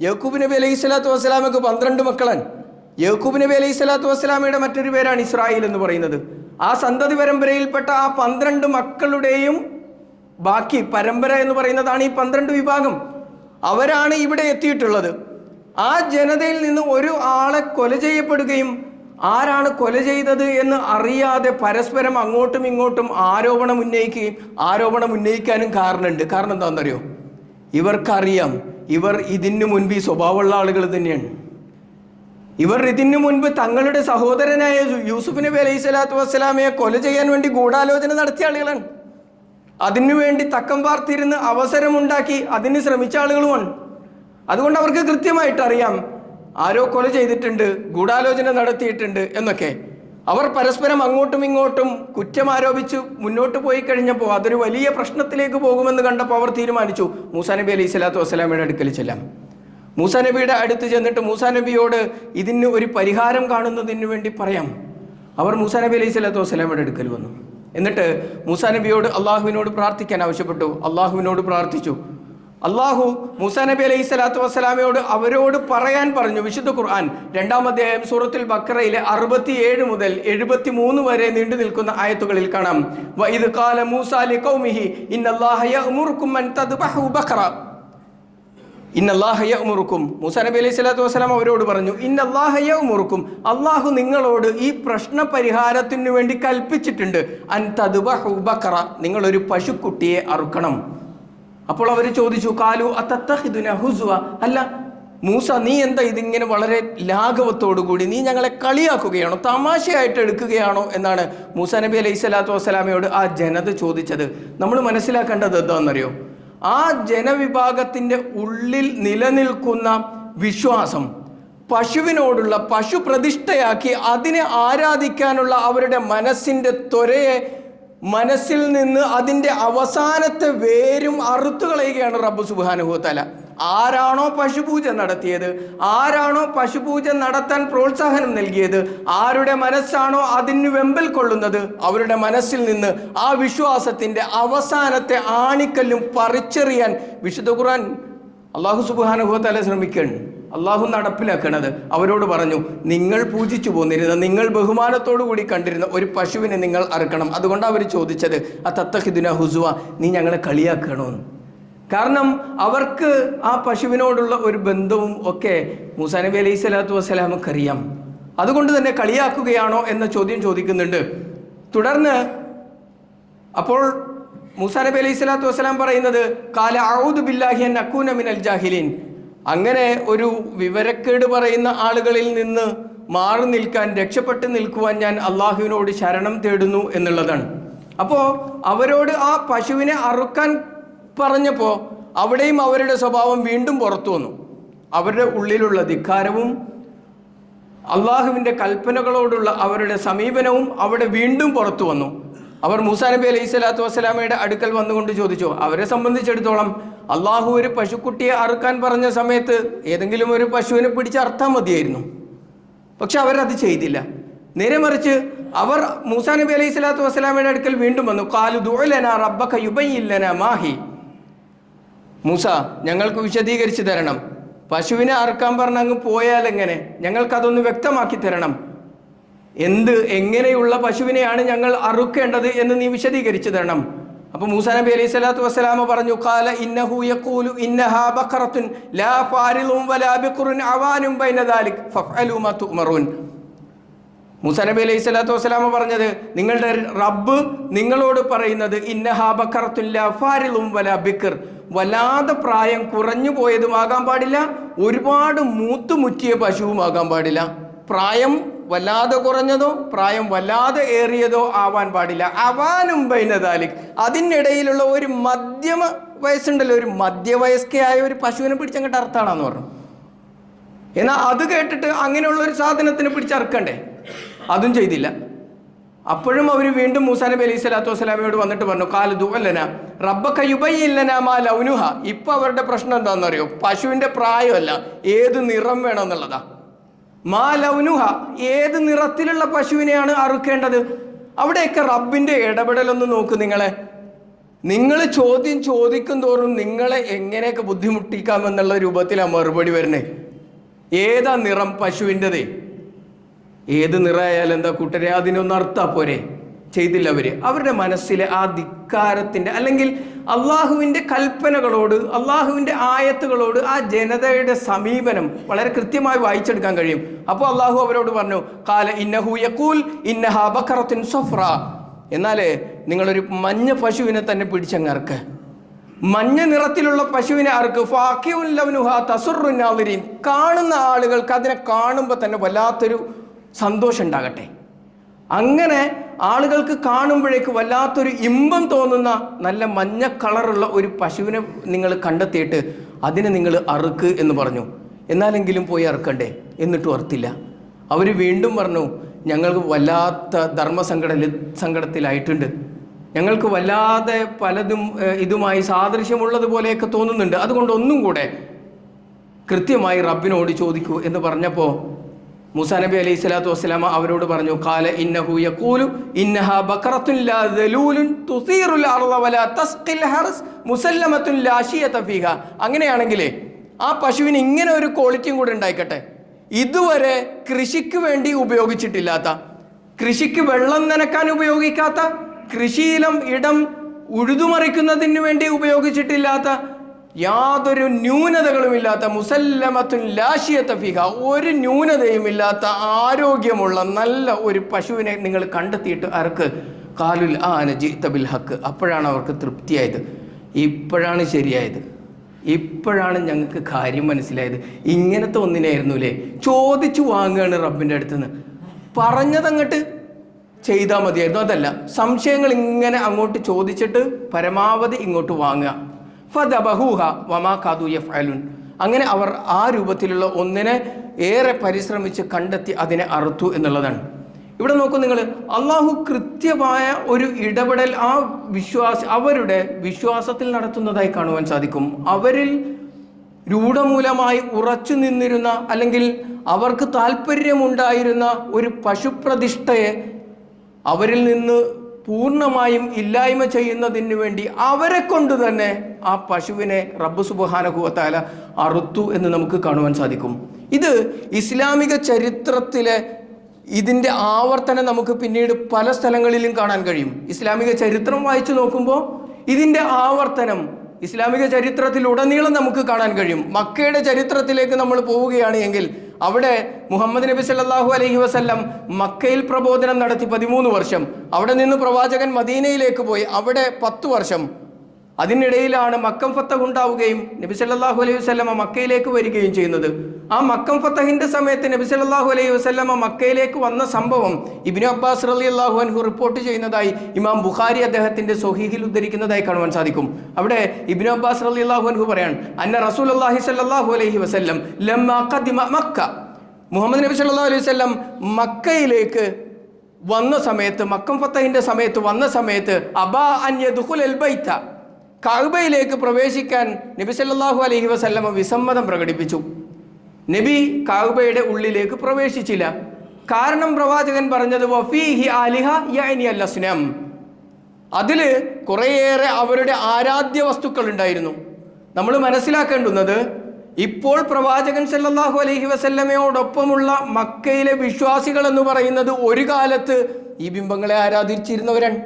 യാക്കൂബ് നബി അലൈഹി സ്വലാത്തു വസ്സലാമക്ക് 12 മക്കളാണ്. യാക്കൂബ് നബി അലൈഹി സ്വലാത്തു വസ്സലാമയുടെ മറ്റൊരു പേരാണ് ഇസ്രായേൽ എന്ന് പറയുന്നത്. ആ സന്തതി പരമ്പരയിൽപ്പെട്ട ആ 12 മക്കളുടെയും ബാക്കി പരമ്പര എന്ന് പറയുന്നതാണ് ഈ 12 വിഭാഗം. അവരാണ് ഇവിടെ എത്തിയിട്ടുള്ളത്. ആ ജനതയിൽ നിന്ന് ഒരു ആളെ കൊല ചെയ്യപ്പെടുകയും ആരാണ് കൊല ചെയ്തത് എന്ന് അറിയാതെ പരസ്പരം അങ്ങോട്ടും ഇങ്ങോട്ടും ആരോപണം ഉന്നയിക്കാനും കാരണമുണ്ട്. കാരണം എന്താണെന്നറിയോ? ഇവർക്കറിയാം, ഇവർ ഇതിനു മുൻപ് ഈ സ്വഭാവമുള്ള ആളുകൾ തന്നെയാണ്. ഇവർ ഇതിനു മുൻപ് തങ്ങളുടെ സഹോദരനായ യൂസുഫ് നബി അലൈഹി സ്വലാത്തു വസ്സലാമയെ കൊല ചെയ്യാൻ വേണ്ടി ഗൂഢാലോചന നടത്തിയ ആളുകളാണ്. അതിനുവേണ്ടി തക്കം പാർത്തിരുന്ന് അവസരമുണ്ടാക്കി അതിന് ശ്രമിച്ച ആളുകളുമാണ്. അതുകൊണ്ട് അവർക്ക് കൃത്യമായിട്ട് അറിയാം ആരോ കൊല ചെയ്തിട്ടുണ്ട്, ഗൂഢാലോചന നടത്തിയിട്ടുണ്ട് എന്നൊക്കെ. അവർ പരസ്പരം അങ്ങോട്ടും ഇങ്ങോട്ടും കുറ്റം ആരോപിച്ച് മുന്നോട്ട് പോയി കഴിഞ്ഞപ്പോൾ അതൊരു വലിയ പ്രശ്നത്തിലേക്ക് പോകുമെന്ന് കണ്ടപ്പോൾ അവർ തീരുമാനിച്ചു മൂസാ നബി അലൈഹി സ്വലാത്തു വസ്സലാമയുടെ അടുക്കൽ ചെല്ലാം. മൂസാ നബിയുടെ അടുത്ത് ചെന്നിട്ട് മൂസാ നബിയോട് ഇതിന് ഒരു പരിഹാരം കാണുന്നതിന് വേണ്ടി പറയാം. അവർ മൂസാ നബി അലൈഹി സ്വലാത്തു വസ്സലാമയുടെ അടുക്കൽ വന്നു. എന്നിട്ട് മൂസാ നബിയോട് അള്ളാഹുവിനോട് പ്രാർത്ഥിക്കാൻ ആവശ്യപ്പെട്ടു. അള്ളാഹുവിനോട് പ്രാർത്ഥിച്ചു. അള്ളാഹു മൂസാ നബി അലൈഹി സ്വലാത്തു വസ്സലാമയോട് അവരോട് പറയാൻ പറഞ്ഞു. വിശുദ്ധ ഖുർആൻ 2-ാം അധ്യായം സൂറത്തുൽ ബഖറയിലെ 67 മുതൽ 73 വരെ നീണ്ടു നിൽക്കുന്ന ആയത്തുകളിൽ കാണാം. വഇദ് ഖാല മൂസാ ലിഖൗമിഹി ഇന്നല്ലാഹ യഅ്മുറുക്കും അൻ തദ്ബഹു ബഖറ. ഇന്നല്ലാഹ യഅ്മുറുക്കും, മൂസാ നബി അലൈഹി സ്വലാത്തു വസ്സലാം അവരോട് പറഞ്ഞു, ഇന്നല്ലാഹ യഅ്മുറുക്കും, അള്ളാഹു നിങ്ങളോട് ഈ പ്രശ്ന പരിഹാരത്തിനു വേണ്ടി കൽപ്പിച്ചിട്ടുണ്ട്. അൻ തദ്ബഹു ബഖറ, നിങ്ങളൊരു പശുക്കുട്ടിയെ അറുക്കണം. അപ്പോൾ അവർ ചോദിച്ചു, കാലു അതത്തഖിദുന ഹുസ്വ, അല്ല മൂസ, നീ എന്താ ഇതിങ്ങനെ വളരെ ലാഘവത്തോടുകൂടി നീ ഞങ്ങളെ കളിയാക്കുകയാണോ, തമാശയായിട്ട് എടുക്കുകയാണോ എന്നാണ് മൂസാ നബി അലൈഹി സ്വലാത്തു വസ്സലാമയോട് ആ ജനത ചോദിച്ചത്. നമ്മൾ മനസ്സിലാക്കേണ്ടത് എന്താണെന്നറിയോ? ആ ജനവിഭാഗത്തിൻ്റെ ഉള്ളിൽ നിലനിൽക്കുന്ന വിശ്വാസം, പശുവിനോടുള്ള പശു പ്രതിഷ്ഠയാക്കി അതിനെ ആരാധിക്കാനുള്ള അവരുടെ മനസ്സിൻ്റെ ത്വരയെ മനസ്സിൽ നിന്ന് അതിൻ്റെ അവസാനത്തെ വേരും അറുത്തുകളയുകയാണ് റബ്ബ് സുബ്ഹാനഹു വ തആല. ആരാണോ പശുപൂജ നടത്തിയത്, ആരാണോ പശുപൂജ നടത്താൻ പ്രോത്സാഹനം നൽകിയത്, ആരുടെ മനസ്സാണോ അതിന് വെമ്പൽ കൊള്ളുന്നത്, അവരുടെ മനസ്സിൽ നിന്ന് ആ വിശ്വാസത്തിൻ്റെ അവസാനത്തെ ആണിക്കല്ലും പറിച്ചെറിയാൻ വിശുദ്ധ ഖുർആൻ അല്ലാഹു സുബ്ഹാനഹു വ തആല ശ്രമിക്കുകയാണ്. അള്ളാഹു നടപ്പിലാക്കണത്. അവരോട് പറഞ്ഞു, നിങ്ങൾ പൂജിച്ചു പോന്നിരുന്ന, നിങ്ങൾ ബഹുമാനത്തോടു കൂടി കണ്ടിരുന്ന ഒരു പശുവിനെ നിങ്ങൾ അറുക്കണം. അതുകൊണ്ട് അവർ ചോദിച്ചത് അതത്തഖിദുന ഹുസ്വ, നീ ഞങ്ങളെ കളിയാക്കണമെന്ന്. കാരണം അവർക്ക് ആ പശുവിനോടുള്ള ഒരു ബന്ധവും ഒക്കെ മൂസാ നബി അലൈഹി സ്വലാത്തു വസ്സലാമക്ക് അറിയാം. അതുകൊണ്ട് തന്നെ കളിയാക്കുകയാണോ എന്ന ചോദ്യം ചോദിക്കുന്നുണ്ട്. തുടർന്ന് അപ്പോൾ മൂസാ നബി അലൈഹി സ്വലാത്തു വസ്സലാം പറയുന്നത്, ഖാല അഊദു ബില്ലാഹി അൻ അകൂന മിനൽ ജാഹിലീൻ, അങ്ങനെ ഒരു വിവരക്കേട് പറയുന്ന ആളുകളിൽ നിന്ന് മാറി നിൽക്കാൻ, രക്ഷപ്പെട്ട് നിൽക്കുവാൻ ഞാൻ അള്ളാഹുവിനോട് ശരണം തേടുന്നു എന്നുള്ളതാണ്. അപ്പോൾ അവരോട് ആ പശുവിനെ അറുക്കാൻ പറഞ്ഞപ്പോൾ അവിടെയും അവരുടെ സ്വഭാവം വീണ്ടും പുറത്തു വന്നു. അവരുടെ ഉള്ളിലുള്ള ധിക്കാരവും അള്ളാഹുവിൻ്റെ കൽപ്പനകളോടുള്ള അവരുടെ സമീപനവും അവിടെ വീണ്ടും പുറത്തു വന്നു. അവർ മൂസാ നബി അലൈഹി സ്വലാത്തു വസ്സലാമയുടെ അടുക്കൽ വന്നുകൊണ്ട് ചോദിച്ചു. അവരെ സംബന്ധിച്ചിടത്തോളം അള്ളാഹു ഒരു പശുക്കുട്ടിയെ അറുക്കാൻ പറഞ്ഞ സമയത്ത് ഏതെങ്കിലും ഒരു പശുവിനെ പിടിച്ച് അറുത്താൽ മതിയായിരുന്നു. പക്ഷെ അവരത് ചെയ്തില്ല. നേരെ മറിച്ച് അവർ മൂസാ നബി അലൈഹി സ്വലാത്തു വസ്സലാമയുടെ അടുക്കൽ വീണ്ടും വന്നു. ഖാലു ദുഉ ലനാ റബ്ബക യുബയ്യിൻ ലനാ മാഹി, മൂസ, ഞങ്ങൾക്ക് വിശദീകരിച്ച് തരണം. പശുവിനെ അറുക്കാൻ പറഞ്ഞ് അങ്ങ് പോയാൽ എങ്ങനെ? ഞങ്ങൾക്കതൊന്ന് വ്യക്തമാക്കി തരണം. എങ്ങനെയുള്ള പശുവിനെയാണ് ഞങ്ങൾ അറുക്കേണ്ടത് എന്ന് നീ വിശദീകരിച്ചു തരണം. അപ്പോൾ മൂസാ നബി അലൈഹി സ്വലാത്തു വസ്സലാമ പറഞ്ഞു, ഖാല ഇന്നഹു യഖൂലു ഇന്നഹാ ബഖറത്തുൻ ലാ ഫാരിളുൻ വലാ ബിഖറുൻ അവാനും ബൈന ദാലിക് ഫഫഅലു മാ തുഅ്മറൂൻ. മൂസാ നബി അലൈഹി സ്വലാത്തു വസ്സലാമ പറഞ്ഞത്, നിങ്ങളുടെ റബ്ബ് നിങ്ങളോട് പറയുന്നത് ഇന്നഹാ ബഖറത്തുൻ ലാ ഫാരിളുൻ വലാ ബിഖർ, വല്ലാതെ പ്രായം കുറഞ്ഞു പോയതുമാകാൻ പാടില്ല, ഒരുപാട് മൂത്തുമുറ്റിയ പശുവുമാകാൻ പാടില്ല. പ്രായം വല്ലാതെ കുറഞ്ഞതോ പ്രായം വല്ലാതെ ഏറിയതോ ആവാൻ പാടില്ല. അവാനും ബൈനദാലിക്, അതിനിടയിലുള്ള ഒരു മധ്യമ വയസ്സുണ്ടല്ലോ, ഒരു മധ്യവയസ്കയായ ഒരു പശുവിനെ പിടിച്ചങ്ങോട്ട് അർത്ഥാണെന്ന് പറഞ്ഞു. എന്നാൽ അത് കേട്ടിട്ട് അങ്ങനെയുള്ള ഒരു സാധനത്തിന് പിടിച്ചറക്കണ്ടേ? അതും ചെയ്തില്ല. അപ്പോഴും അവർ വീണ്ടും മൂസാ നബി അലൈഹി സ്വലാത്തു വസ്സലാമയോട് വന്നിട്ട് പറഞ്ഞു, കാല ദുഅല്ലന റബ്ബക യുബയ്യിൻ മാ ലൗനുഹ. ഇപ്പം അവരുടെ പ്രശ്നം എന്താണെന്നറിയോ? പശുവിൻ്റെ പ്രായമല്ല, ഏത് നിറം വേണമെന്നുള്ളതാ. മാ ലൗനുഹ, ഏത് നിറത്തിലുള്ള പശുവിനെയാണ് അറുക്കേണ്ടത്? അവിടെയൊക്കെ റബ്ബിൻ്റെ ഇടപെടലൊന്ന് നോക്ക്. നിങ്ങൾ ചോദ്യം ചോദിക്കും തോറും നിങ്ങളെ എങ്ങനെയൊക്കെ ബുദ്ധിമുട്ടിക്കാമെന്നുള്ള രൂപത്തിലാണ് മറുപടി വരുന്നത്. ഏതാ നിറം പശുവിൻ്റെതേ? ഏത് നിറമായാലും എന്താ കൂട്ടരെ, അതിനൊന്ന് അർത്ഥ പോരെ? ചെയ്തില്ല അവരുടെ മനസ്സിലെ ആ ധിക്കാരത്തിൻ്റെ, അല്ലെങ്കിൽ അള്ളാഹുവിൻ്റെ കൽപ്പനകളോട്, അള്ളാഹുവിൻ്റെ ആയത്തുകളോട് ആ ജനതയുടെ സമീപനം വളരെ കൃത്യമായി വായിച്ചെടുക്കാൻ കഴിയും. അപ്പോൾ അള്ളാഹു അവരോട് പറഞ്ഞു, കാല ഇന്നഹു യഖൂൽ ഇന്നഹാ ബഖറത്തുൻ സഫ്ര. എന്നാലേ നിങ്ങളൊരു മഞ്ഞ പശുവിനെ തന്നെ പിടിച്ചങ്ങ് അറുക്ക്, മഞ്ഞ നിറത്തിലുള്ള പശുവിനെ അറുക്ക്. ഫാഖിഉൻ ലൗനുഹാ തസുറുൻ നാദിരീൻ, കാണുന്ന ആളുകൾക്ക് അതിനെ കാണുമ്പോൾ തന്നെ വല്ലാത്തൊരു സന്തോഷം ഉണ്ടാകട്ടെ. അങ്ങനെ ആളുകൾക്ക് കാണുമ്പോഴേക്ക് വല്ലാത്തൊരു ഇമ്പം തോന്നുന്ന നല്ല മഞ്ഞ കളറുള്ള ഒരു പശുവിനെ നിങ്ങൾ കണ്ടെത്തിയിട്ട് അതിനെ നിങ്ങൾ അറുക്ക് എന്ന് പറഞ്ഞു. എന്നാലെങ്കിലും പോയി അറുക്കണ്ടേ? എന്നിട്ടും അറുത്തില്ല. അവർ വീണ്ടും പറഞ്ഞു, ഞങ്ങൾക്ക് വല്ലാത്ത സങ്കടത്തിലായിട്ടുണ്ട്, ഞങ്ങൾക്ക് വല്ലാതെ പലതും ഇതുമായി സാദൃശ്യമുള്ളതുപോലെയൊക്കെ തോന്നുന്നുണ്ട്, അതുകൊണ്ട് ഒന്നും കൂടെ കൃത്യമായി റബ്ബിനോട് ചോദിക്കൂ എന്ന് പറഞ്ഞപ്പോൾ മൂസാ നബി അലൈഹി സ്വലാത്തു വസ്സലാമ അവരോട് പറഞ്ഞു, കാല ഇന്നഹു യഖൂലു ഇന്നഹാ ബഖറത്തുൻ ലാ ദലൂലുൻ തുസീറുൽ അർള വലാ തസ്ഖിൽ ഹർസ് മുസല്ലമത്തുൻ ലാ ശിയത ഫീഹാ. അങ്ങനെയാണെങ്കിലേ ആ പശുവിന് ഇങ്ങനെ ഒരു ക്വാളിറ്റിയും കൂടെ ഉണ്ടായിക്കട്ടെ. ഇതുവരെ കൃഷിക്ക് വേണ്ടി ഉപയോഗിച്ചിട്ടില്ലാത്ത, കൃഷിക്ക് വെള്ളം നനക്കാൻ ഉപയോഗിക്കാത്ത, കൃഷിയിലും ഇടം ഉഴുതുമറിക്കുന്നതിന് വേണ്ടി ഉപയോഗിച്ചിട്ടില്ലാത്ത, യാതൊരു ന്യൂനതകളുമില്ലാത്ത, മുസല്ലമത്തുൻ ലാ ശിയത ഫീഹാ, ഒരു ന്യൂനതയുമില്ലാത്ത ആരോഗ്യമുള്ള നല്ല ഒരു പശുവിനെ നിങ്ങൾ കണ്ടെത്തിയിട്ട് അറുക്ക്. കാലുൽ ആന ജിഅ്ത ബിൽ ഹക്ക്. അപ്പോഴാണ് അവർക്ക് തൃപ്തിയായത്. ഇപ്പോഴാണ് ശരിയായത്, ഇപ്പോഴാണ് ഞങ്ങൾക്ക് കാര്യം മനസ്സിലായത്. ഇങ്ങനത്തെ ഒന്നിനായിരുന്നു അല്ലേ ചോദിച്ചു വാങ്ങുകയാണ് റബ്ബിൻ്റെ അടുത്തുനിന്ന്. പറഞ്ഞതങ്ങോട്ട് ചെയ്താൽ മതിയായിരുന്നു. അതല്ല, സംശയങ്ങൾ ഇങ്ങനെ അങ്ങോട്ട് ചോദിച്ചിട്ട് പരമാവധി ഇങ്ങോട്ട് വാങ്ങുക. ഫദബഹൂഹ വമാ കാദു യഫ്അലുൻ. അങ്ങനെ അവർ ആ രൂപത്തിലുള്ള ഒന്നിനെ ഏറെ പരിശ്രമിച്ച് കണ്ടെത്തി അതിനെ അറുത്തു എന്നുള്ളതാണ്. ഇവിടെ നോക്കൂ നിങ്ങൾ, അള്ളാഹു കൃത്യമായ ഒരു ഇടപെടൽ ആ അവരുടെ വിശ്വാസത്തിൽ നടത്തുന്നതായി കാണുവാൻ സാധിക്കും. അവരിൽ രൂഢമൂലമായി ഉറച്ചു നിന്നിരുന്ന, അല്ലെങ്കിൽ അവർക്ക് താല്പര്യമുണ്ടായിരുന്ന ഒരു പശുപ്രതിഷ്ഠയെ അവരിൽ നിന്ന് പൂർണ്ണമായും ഇല്ലായ്മ ചെയ്യുന്നതിന് വേണ്ടി അവരെ കൊണ്ട് തന്നെ ആ പശുവിനെ റബ്ബ് സുബ്ഹാനഹു വ തആല അറുത്തു എന്ന് നമുക്ക് കാണുവാൻ സാധിക്കും. ഇത് ഇസ്ലാമിക ചരിത്രത്തിലെ ഇതിൻ്റെ ആവർത്തനം നമുക്ക് പിന്നീട് പല സ്ഥലങ്ങളിലും കാണാൻ കഴിയും. ഇസ്ലാമിക ചരിത്രം വായിച്ചു നോക്കുമ്പോൾ ഇതിൻ്റെ ആവർത്തനം ഇസ്ലാമിക ചരിത്രത്തിലുടനീളം നമുക്ക് കാണാൻ കഴിയും. മക്കയുടെ ചരിത്രത്തിലേക്ക് നമ്മൾ പോവുകയാണ് എങ്കിൽ അവിടെ മുഹമ്മദ് നബി സല്ലല്ലാഹു അലൈഹി വസല്ലം മക്കയിൽ പ്രബോധനം നടത്തി 13 വർഷം. അവിടെ നിന്ന് പ്രവാചകൻ മദീനയിലേക്ക് പോയി, അവിടെ 10 വർഷം. അതിനിടയിലാണ് മക്കം ഫത്തഹ് ഉണ്ടാവുകയും നബി സല്ലല്ലാഹു അലൈഹി വസല്ലമ മക്കയിലേക്ക് വരികയും ചെയ്യുന്നത്. ആ മക്കം ഫത്തഹിൻ്റെ സമയത്ത് നബി സല്ലല്ലാഹു അലൈഹി വസല്ലമ മക്കയിലേക്ക് വന്ന സംഭവം ഇബ്നു അബ്ബാസ് റളിയല്ലാഹു അൻഹു റിപ്പോർട്ട് ചെയ്യുന്നതായി ഇമാം ബുഖാരി അദ്ദേഹത്തിൻ്റെ സ്വഹീഹിൽ ഉദ്ധരിക്കുന്നതായി കാണുവാൻ സാധിക്കും. അവിടെ ഇബ്നു അബ്ബാസ് റളിയല്ലാഹു അൻഹു പറയാൻ, അന്ന റസൂലുള്ളാഹി സല്ലല്ലാഹു അലൈഹി വസല്ലം ലമ്മാ ഖദിമ മക്ക, മുഹമ്മദ് നബി സല്ലല്ലാഹു അലൈഹി വസല്ലം മക്കയിലേക്ക് വന്ന സമയത്ത്, മക്കം ഫത്തഹിൻ്റെ സമയത്ത് വന്ന സമയത്ത്, അബാ അൻ യദ്ഖുലൽ ബൈത, കഅബയിലേക്ക് പ്രവേശിക്കാൻ നബി സല്ലല്ലാഹു അലൈഹി വസല്ലമ വിസമ്മതം പ്രകടിപ്പിച്ചു. നബി കഅബയുടെ ഉള്ളിലേക്ക് പ്രവേശിച്ചില്ല. കാരണം പ്രവാചകൻ പറഞ്ഞത് വഫീഹി ആലിഹ യഅനി അൽ-അസ്നാം, അതിൽ കുറേയേറെ അവരുടെ ആരാധ്യ വസ്തുക്കൾ ഉണ്ടായിരുന്നു. നമ്മൾ മനസ്സിലാക്കേണ്ടുന്നത്, ഇപ്പോൾ പ്രവാചകൻ സല്ലല്ലാഹു അലൈഹി വസല്ലമയോടൊപ്പമുള്ള മക്കയിലെ വിശ്വാസികൾ എന്ന് പറയുന്നത് ഒരു കാലത്ത് ഈ ബിംബങ്ങളെ ആരാധിച്ചിരുന്നവരാണ്,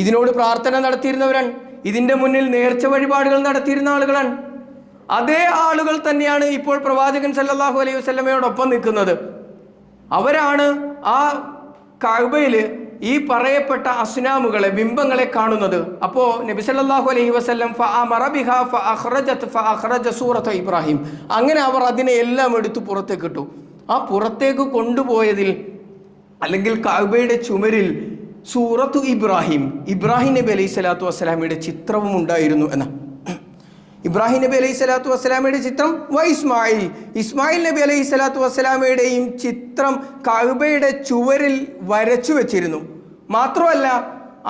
ഇതിനോട് പ്രാർത്ഥന നടത്തിയിരുന്നവരാണ്, ഇതിൻ്റെ മുന്നിൽ നേർച്ച വഴിപാടുകൾ നടത്തിയിരുന്ന ആളുകളാണ്. അതേ ആളുകൾ തന്നെയാണ് ഇപ്പോൾ പ്രവാചകൻ സല്ലല്ലാഹു അലൈഹി വസല്ലമയോടൊപ്പം നിൽക്കുന്നത്. അവരാണ് ആ കഅബയിൽ ഈ പറയപ്പെട്ട അസ്നാമുകളെ, ബിംബങ്ങളെ കാണുന്നത്. അപ്പോൾ നബി സല്ലല്ലാഹു അലൈഹി വസല്ലം ഫഅമറ ബിഹാ ഫഅഖറജത് ഫഅഖറജ സൂറത ഇബ്രാഹിം, അങ്ങനെ അവർ അതിനെ എല്ലാം എടുത്ത് പുറത്തേക്ക് ഇട്ടു. ആ പുറത്തേക്ക് കൊണ്ടുപോയതിൽ അല്ലെങ്കിൽ കഅബയുടെ ചുമരിൽ സൂറത്തു ഇബ്രാഹിം നബി അലൈഹി സ്വലാത്തു വസ്സലാമയുടെ ചിത്രവും ഉണ്ടായിരുന്നു എന്ന. ഇബ്രാഹിം നബി അലൈഹി സ്വലാത്തു വസ്സലാമയുടെ ചിത്രം ഇസ്മായിൽ നബി അലൈഹി സ്വലാത്തു വസ്സലാമയുടെയും ചിത്രം കഅബയുടെ ചുവരിൽ വരച്ചു വെച്ചിരുന്നു. മാത്രമല്ല,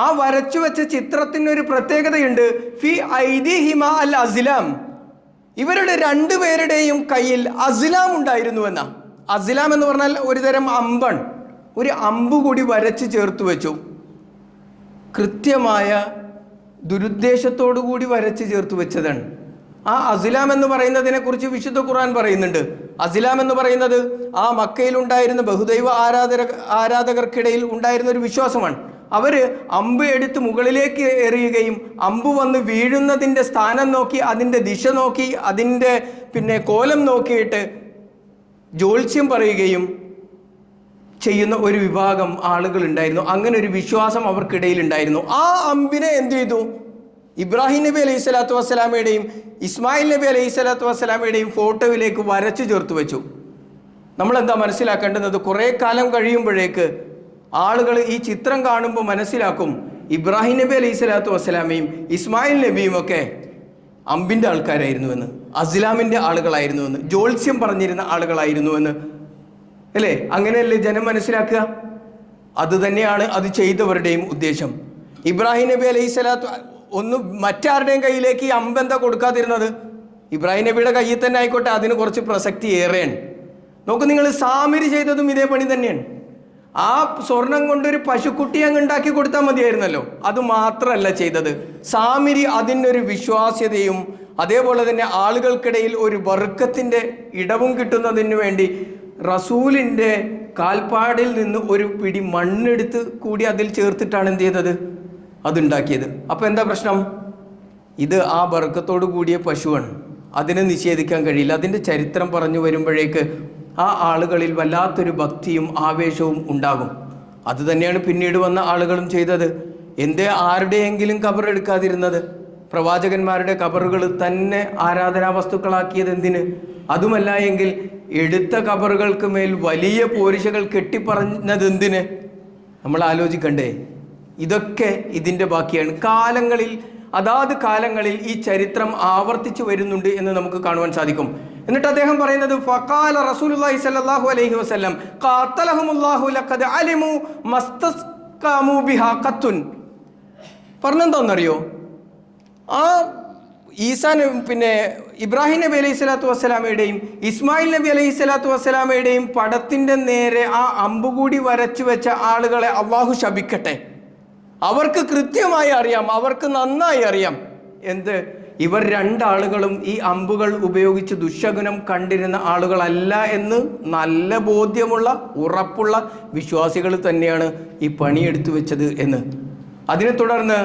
ആ വരച്ചു വെച്ച ചിത്രത്തിന് ഒരു പ്രത്യേകതയുണ്ട്. ഫി ഐദിഹിമ അൽ അസ്ലാം, ഇവരുടെ രണ്ടുപേരുടെയും കയ്യിൽ അസ്ലാം ഉണ്ടായിരുന്നു എന്ന. അസ്ലാം എന്ന് പറഞ്ഞാൽ ഒരു തരം അമ്പൺ, ഒരു അമ്പ് കൂടി വരച്ച് ചേർത്ത് വെച്ചു. കൃത്യമായ ദുരുദ്ദേശത്തോടു കൂടി വരച്ച് ചേർത്ത് വെച്ചതാണ്. ആ അസ്ലാം എന്ന് പറയുന്നതിനെ കുറിച്ച് വിശുദ്ധ ഖുർആൻ പറയുന്നുണ്ട്. അസ്ലാം എന്ന് പറയുന്നത് ആ മക്കയിലുണ്ടായിരുന്ന ബഹുദൈവ ആരാധകർക്കിടയിൽ ഉണ്ടായിരുന്ന ഒരു വിശ്വാസമാണ്. അവർ അമ്പ് എടുത്ത് മുകളിലേക്ക് എറിയുകയും അമ്പ് വന്ന് വീഴുന്നതിൻ്റെ സ്ഥാനം നോക്കി, അതിൻ്റെ ദിശ നോക്കി, അതിൻ്റെ കോലം നോക്കിയിട്ട് ജ്യോത്സ്യം പറയുകയും ചെയ്യുന്ന ഒരു വിഭാഗം ആളുകൾ ഉണ്ടായിരുന്നു. അങ്ങനെ ഒരു വിശ്വാസം അവർക്കിടയിൽ ഉണ്ടായിരുന്നു. ആ അമ്പിനെ എന്ത് ചെയ്തു? ഇബ്രാഹിം നബി അലൈഹി സ്വലാത്തു വസ്സലാമയുടെയും ഇസ്മായിൽ നബി അലൈഹി സ്വലാത്തു വസ്സലാമയുടെയും ഫോട്ടോയിലേക്ക് വരച്ചു ചേർത്ത് വെച്ചു. നമ്മളെന്താ മനസ്സിലാക്കേണ്ടുന്നത്? കുറേ കാലം കഴിയുമ്പോഴേക്ക് ആളുകൾ ഈ ചിത്രം കാണുമ്പോൾ മനസ്സിലാക്കും, ഇബ്രാഹിം നബി അലൈഹി സ്വലാത്തു വസ്സലാമയും ഇസ്മായിൽ നബിയും ഒക്കെ അമ്പിൻ്റെ ആൾക്കാരായിരുന്നുവെന്ന്, അസ്ലാമിൻ്റെ ആളുകളായിരുന്നുവെന്ന്, ജ്യോത്സ്യം പറഞ്ഞിരുന്ന ആളുകളായിരുന്നുവെന്ന്. അല്ലേ? അങ്ങനെയല്ലേ ജനം മനസ്സിലാക്കുക? അത് തന്നെയാണ് അത് ചെയ്തവരുടെയും ഉദ്ദേശം. ഇബ്രാഹിം നബി അലൈഹി സ്വലാത്തു മറ്റാരുടെയും കയ്യിലേക്ക് ഈ അമ്പെന്താ കൊടുക്കാതിരുന്നത്? ഇബ്രാഹിം നബിയുടെ കയ്യിൽ തന്നെ ആയിക്കോട്ടെ, അതിന് കുറച്ച് പ്രസക്തി ഏറെയാണ്. നോക്കൂ, നിങ്ങൾ സാമിരി ചെയ്തതും ഇതേ പണി തന്നെയാണ്. ആ സ്വർണം കൊണ്ടൊരു പശുക്കുട്ടിയെ അങ്ങ് ഉണ്ടാക്കി കൊടുത്താൽ മതിയായിരുന്നല്ലോ. അത് മാത്രമല്ല ചെയ്തത്. സാമിരി അതിനൊരു വിശ്വാസ്യതയും അതേപോലെ തന്നെ ആളുകൾക്കിടയിൽ ഒരു ബർക്കത്തിൻ്റെ ഇടവും കിട്ടുന്നതിന് വേണ്ടി റസൂലിൻ്റെ കാൽപ്പാടിൽ നിന്ന് ഒരു പിടി മണ്ണെടുത്ത് കൂടി അതിൽ ചേർത്തിട്ടാണ് എന്ത് ചെയ്തത്? അതുണ്ടാക്കിയത്. അപ്പോൾ എന്താ പ്രശ്നം? ഇത് ആ ബർക്കത്തോടു കൂടിയ പശുവാണ്, അതിനെ നിഷേധിക്കാൻ കഴിയില്ല. അതിൻ്റെ ചരിത്രം പറഞ്ഞു വരുമ്പോഴേക്ക് ആ ആളുകളിൽ വല്ലാത്തൊരു ഭക്തിയും ആവേശവും ഉണ്ടാകും. അത് തന്നെയാണ് പിന്നീട് വന്ന ആളുകളും ചെയ്തത്. എന്തേ ആരുടെയെങ്കിലും ഖബർ എടുക്കാതിരുന്നത്? പ്രവാചകന്മാരുടെ ഖബറുകൾ തന്നെ ആരാധനാ വസ്തുക്കളാക്കിയത് എന്തിന്? അതുമല്ല എങ്കിൽ എടുത്ത ഖബറുകൾക്ക് മേൽ വലിയ പോരിശകൾ കെട്ടിപ്പറഞ്ഞത് എന്തിന്? നമ്മൾ ആലോചിക്കണ്ടേ? ഇതൊക്കെ ഇതിൻ്റെ ബാക്കിയാണ്. അതാത് കാലങ്ങളിൽ ഈ ചരിത്രം ആവർത്തിച്ചു വരുന്നുണ്ട് എന്ന് നമുക്ക് കാണുവാൻ സാധിക്കും. എന്നിട്ട് അദ്ദേഹം പറയുന്നത്, ഫഖാല റസൂലുള്ളാഹി സ്വല്ലല്ലാഹു അലൈഹി വസല്ലം ഖാതലഹുമുല്ലാഹു ലഖദ് അലിമു മസ്തസ്ഖമു ബിഹാ ഖത്തുൻ. പറഞ്ഞെന്താണെന്നറിയോ? ആ ഇബ്രാഹിം നബി അലൈഹി സ്വലാത്തു വസ്സലാമയുടെയും ഇസ്മായിൽ നബി അലൈഹി സ്വലാത്തു വസ്സലാമയുടെയും പടത്തിൻ്റെ നേരെ ആ അമ്പുകൂടി വരച്ചു വെച്ച ആളുകളെ അള്ളാഹു ശപിക്കട്ടെ. അവർക്ക് കൃത്യമായി അറിയാം, അവർക്ക് നന്നായി അറിയാം എന്ത്? ഇവർ രണ്ടാളുകളും ഈ അമ്പുകൾ ഉപയോഗിച്ച് ദുശകുനം കണ്ടിരുന്ന ആളുകളല്ല എന്ന് നല്ല ബോധ്യമുള്ള ഉറപ്പുള്ള വിശ്വാസികൾ തന്നെയാണ് ഈ പണിയെടുത്തു വെച്ചത് എന്ന്. അതിനെ തുടർന്ന്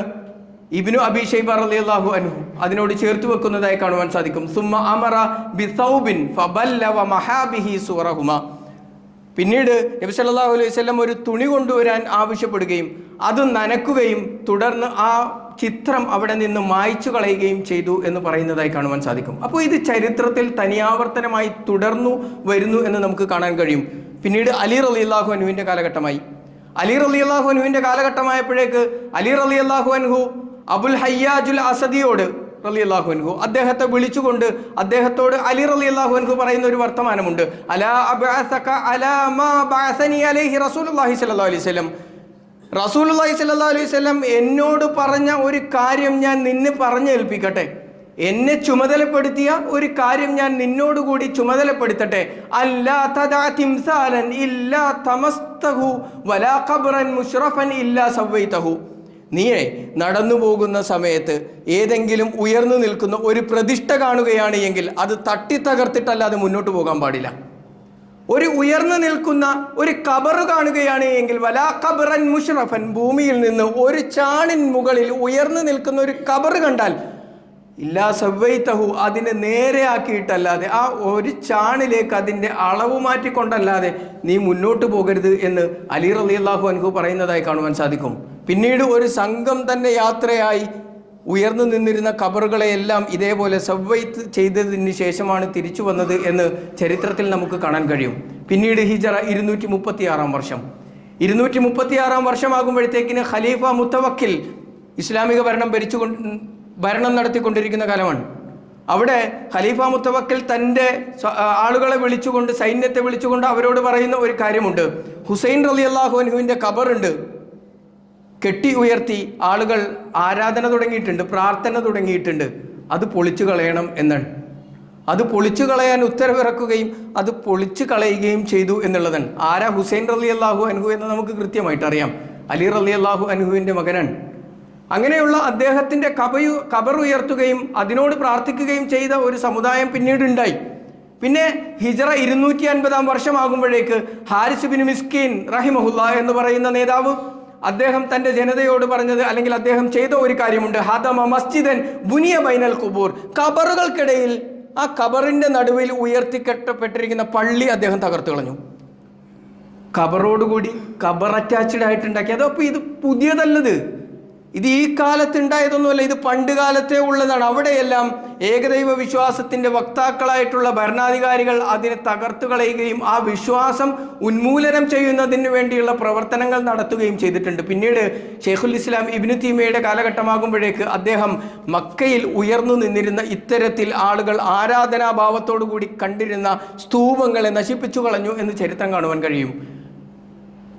ഇബ്നു അബീ ശൈബ റളിയല്ലാഹു അൻഹു അതിനോട് ചേർത്ത് വെക്കുന്നതായി കാണുവാൻ സാധിക്കും. സുമ്മ അമറ ബിസൗബിൻ ഫബല്ല വമഹാബിഹി സൂറഹുമ. പിന്നീട് നബി സല്ലല്ലാഹു അലൈഹി വസല്ലം ഒരു തുണി കൊണ്ടുവരാൻ ആവശ്യപ്പെടുകയും അത് നനക്കുകയും തുടർന്ന് ആ ചിത്രം അവിടെ നിന്ന് മായ്ച്ചു കളയുകയും ചെയ്തു എന്ന് പറയുന്നതായി കാണുവാൻ സാധിക്കും. അപ്പോൾ ഇത് ചരിത്രത്തിൽ തനിയാവർത്തനമായി തുടർന്നു വരുന്നു എന്ന് നമുക്ക് കാണാൻ കഴിയും. പിന്നീട് അലി റളിയല്ലാഹു അൻഹുവിൻ്റെ കാലഘട്ടമായി. അലി റളിയല്ലാഹു അൻഹുവിൻ്റെ കാലഘട്ടമായപ്പോഴേക്ക് അലി റളിയല്ലാഹു അൻഹു അബുൽ ഹയ്യാജുൽ അസദിയോട് റളിയല്ലാഹു അൻഹു അദ്ദേഹത്തെ വിളിച്ചുകൊണ്ട് അദ്ദേഹത്തോട് അലി റളിയല്ലാഹു അൻഹു പറയുന്ന ഒരു വർത്തമാനമുണ്ട്. അലാ അബ്അസക അലാ മാ ബഅസനി അലൈഹി റസൂലുള്ളാഹി സ്വല്ലല്ലാഹു അലൈഹി വസല്ലം. റസൂലുള്ളാഹി സ്വല്ലല്ലാഹു അലൈഹി വസല്ലം എന്നോട് പറഞ്ഞ ഒരു കാര്യം ഞാൻ നിന്നെ പറഞ്ഞേൽപ്പിക്കട്ടെ. എന്നെ ചുമതലപ്പെടുത്തിയ ഒരു കാര്യം ഞാൻ നിന്നോടുകൂടി ചുമതലപ്പെടുത്തട്ടെ. അല്ലാ തദഅ തിംസാലൻ ഇല്ലാ തമസ്തഹു വലാ ഖബ്റൻ മുശ്റഫൻ ഇല്ലാ സവൈതഹു. നീയെ നടന്നു പോകുന്ന സമയത്ത് ഏതെങ്കിലും ഉയർന്നു നിൽക്കുന്ന ഒരു പ്രതിഷ്ഠ കാണുകയാണ് എങ്കിൽ അത് തട്ടിത്തകർത്തിട്ടല്ലാതെ മുന്നോട്ട് പോകാൻ പാടില്ല. ഒരു ഉയർന്നു നിൽക്കുന്ന ഒരു ഖബറ് കാണുകയാണ് എങ്കിൽ വലാ ഖബ്റൻ മുശ്റഫൻ, ഭൂമിയിൽ നിന്ന് ഒരു ചാണിൻ മുകളിൽ ഉയർന്നു നിൽക്കുന്ന ഒരു ഖബറ് കണ്ടാൽ ഇല്ലാ സവൈതഹു, അതിനെ നേരെയാക്കിയിട്ടല്ലാതെ ആ ഒരു ചാണിലേക്ക് അതിൻ്റെ അളവ് മാറ്റിക്കൊണ്ടല്ലാതെ നീ മുന്നോട്ട് പോകരുത് എന്ന് അലി റളിയല്ലാഹു അൻഹു പറയുന്നതായി കാണുവാൻ സാധിക്കും. പിന്നീട് ഒരു സംഘം തന്നെ യാത്രയായി ഉയർന്നു നിന്നിരുന്ന ഖബറുകളെയെല്ലാം ഇതേപോലെ സവ്വൈത്ത് ചെയ്തതിന് ശേഷമാണ് തിരിച്ചു വന്നത് എന്ന് ചരിത്രത്തിൽ നമുക്ക് കാണാൻ കഴിയും. പിന്നീട് ഹിജറ 236 വർഷം 236 വർഷമാകുമ്പോഴത്തേക്കിന് ഖലീഫ മുത്തവക്കിൽ ഇസ്ലാമിക ഭരണം നടത്തിക്കൊണ്ടിരിക്കുന്ന കാലമാണ്. അവിടെ ഖലീഫ മുത്തവക്കിൽ തൻ്റെ ആളുകളെ വിളിച്ചുകൊണ്ട്, സൈന്യത്തെ വിളിച്ചുകൊണ്ട് അവരോട് പറയുന്ന ഒരു കാര്യമുണ്ട്. ഹുസൈൻ റളിയല്ലാഹു അൻഹുവിൻ്റെ ഖബറുണ്ട്, കെട്ടി ഉയർത്തി ആളുകൾ ആരാധന തുടങ്ങിയിട്ടുണ്ട്, പ്രാർത്ഥന തുടങ്ങിയിട്ടുണ്ട്, അത് പൊളിച്ചു കളയണം എന്നാണ്. അത് പൊളിച്ചു കളയാൻ ഉത്തരവിറക്കുകയും അത് പൊളിച്ചു കളയുകയും ചെയ്തു എന്നുള്ളതാണ്. ആരാ ഹുസൈൻ റളിയല്ലാഹു അൻഹു എന്ന് നമുക്ക് കൃത്യമായിട്ട് അറിയാം. അലി റളിയല്ലാഹു അൻഹുവിൻ്റെ മകനാണ്. അങ്ങനെയുള്ള അദ്ദേഹത്തിൻ്റെ ഖബർ ഉയർത്തുകയും അതിനോട് പ്രാർത്ഥിക്കുകയും ചെയ്ത ഒരു സമുദായം പിന്നീട് ഉണ്ടായി. പിന്നെ ഹിജറ 250 വർഷമാകുമ്പോഴേക്ക് ഹാരിസ് ബിൻ മിസ്കീൻ റഹിമഹുല്ലാ എന്ന് പറയുന്ന നേതാവ്, അദ്ദേഹം തൻ്റെ ജനതയോട് പറഞ്ഞത്, അല്ലെങ്കിൽ അദ്ദേഹം ചെയ്ത ഒരു കാര്യമുണ്ട്. ഹദമ മസ്ജിദൻ ബുനിയ ബൈനൽ ഖുബൂർ, ഖബറുകൾക്കിടയിൽ ആ ഖബറിൻ്റെ നടുവിൽ ഉയർത്തിക്കെട്ടപ്പെട്ടിരിക്കുന്ന പള്ളി അദ്ദേഹം തകർത്തു കളഞ്ഞു. ഖബറോടുകൂടി ഖബർ അറ്റാച്ച്ഡ് ആയിട്ടുണ്ടാക്കി. അതപ്പോൾ ഇത് പുതിയതല്ലത്, ഇത് ഈ കാലത്തുണ്ടായതൊന്നുമല്ല, ഇത് പണ്ട് കാലത്തെ ഉള്ളതാണ്. അവിടെയെല്ലാം ഏകദൈവ വിശ്വാസത്തിൻ്റെ വക്താക്കളായിട്ടുള്ള ഭരണാധികാരികൾ അതിനെ തകർത്തു കളയുകയും ആ വിശ്വാസം ഉന്മൂലനം ചെയ്യുന്നതിന് വേണ്ടിയുള്ള പ്രവർത്തനങ്ങൾ നടത്തുകയും ചെയ്തിട്ടുണ്ട്. പിന്നീട് ഷെയ്ഖുൽ ഇസ്ലാം ഇബ്നു തൈമിയ്യയുടെ കാലഘട്ടമാകുമ്പോഴേക്ക് അദ്ദേഹം മക്കയിൽ ഉയർന്നു നിന്നിരുന്ന ഇത്തരത്തിൽ ആളുകൾ ആരാധനാഭാവത്തോടു കൂടി കണ്ടിരുന്ന സ്തൂപങ്ങളെ നശിപ്പിച്ചു കളഞ്ഞു എന്ന് ചരിത്രം കാണുവാൻ കഴിയും.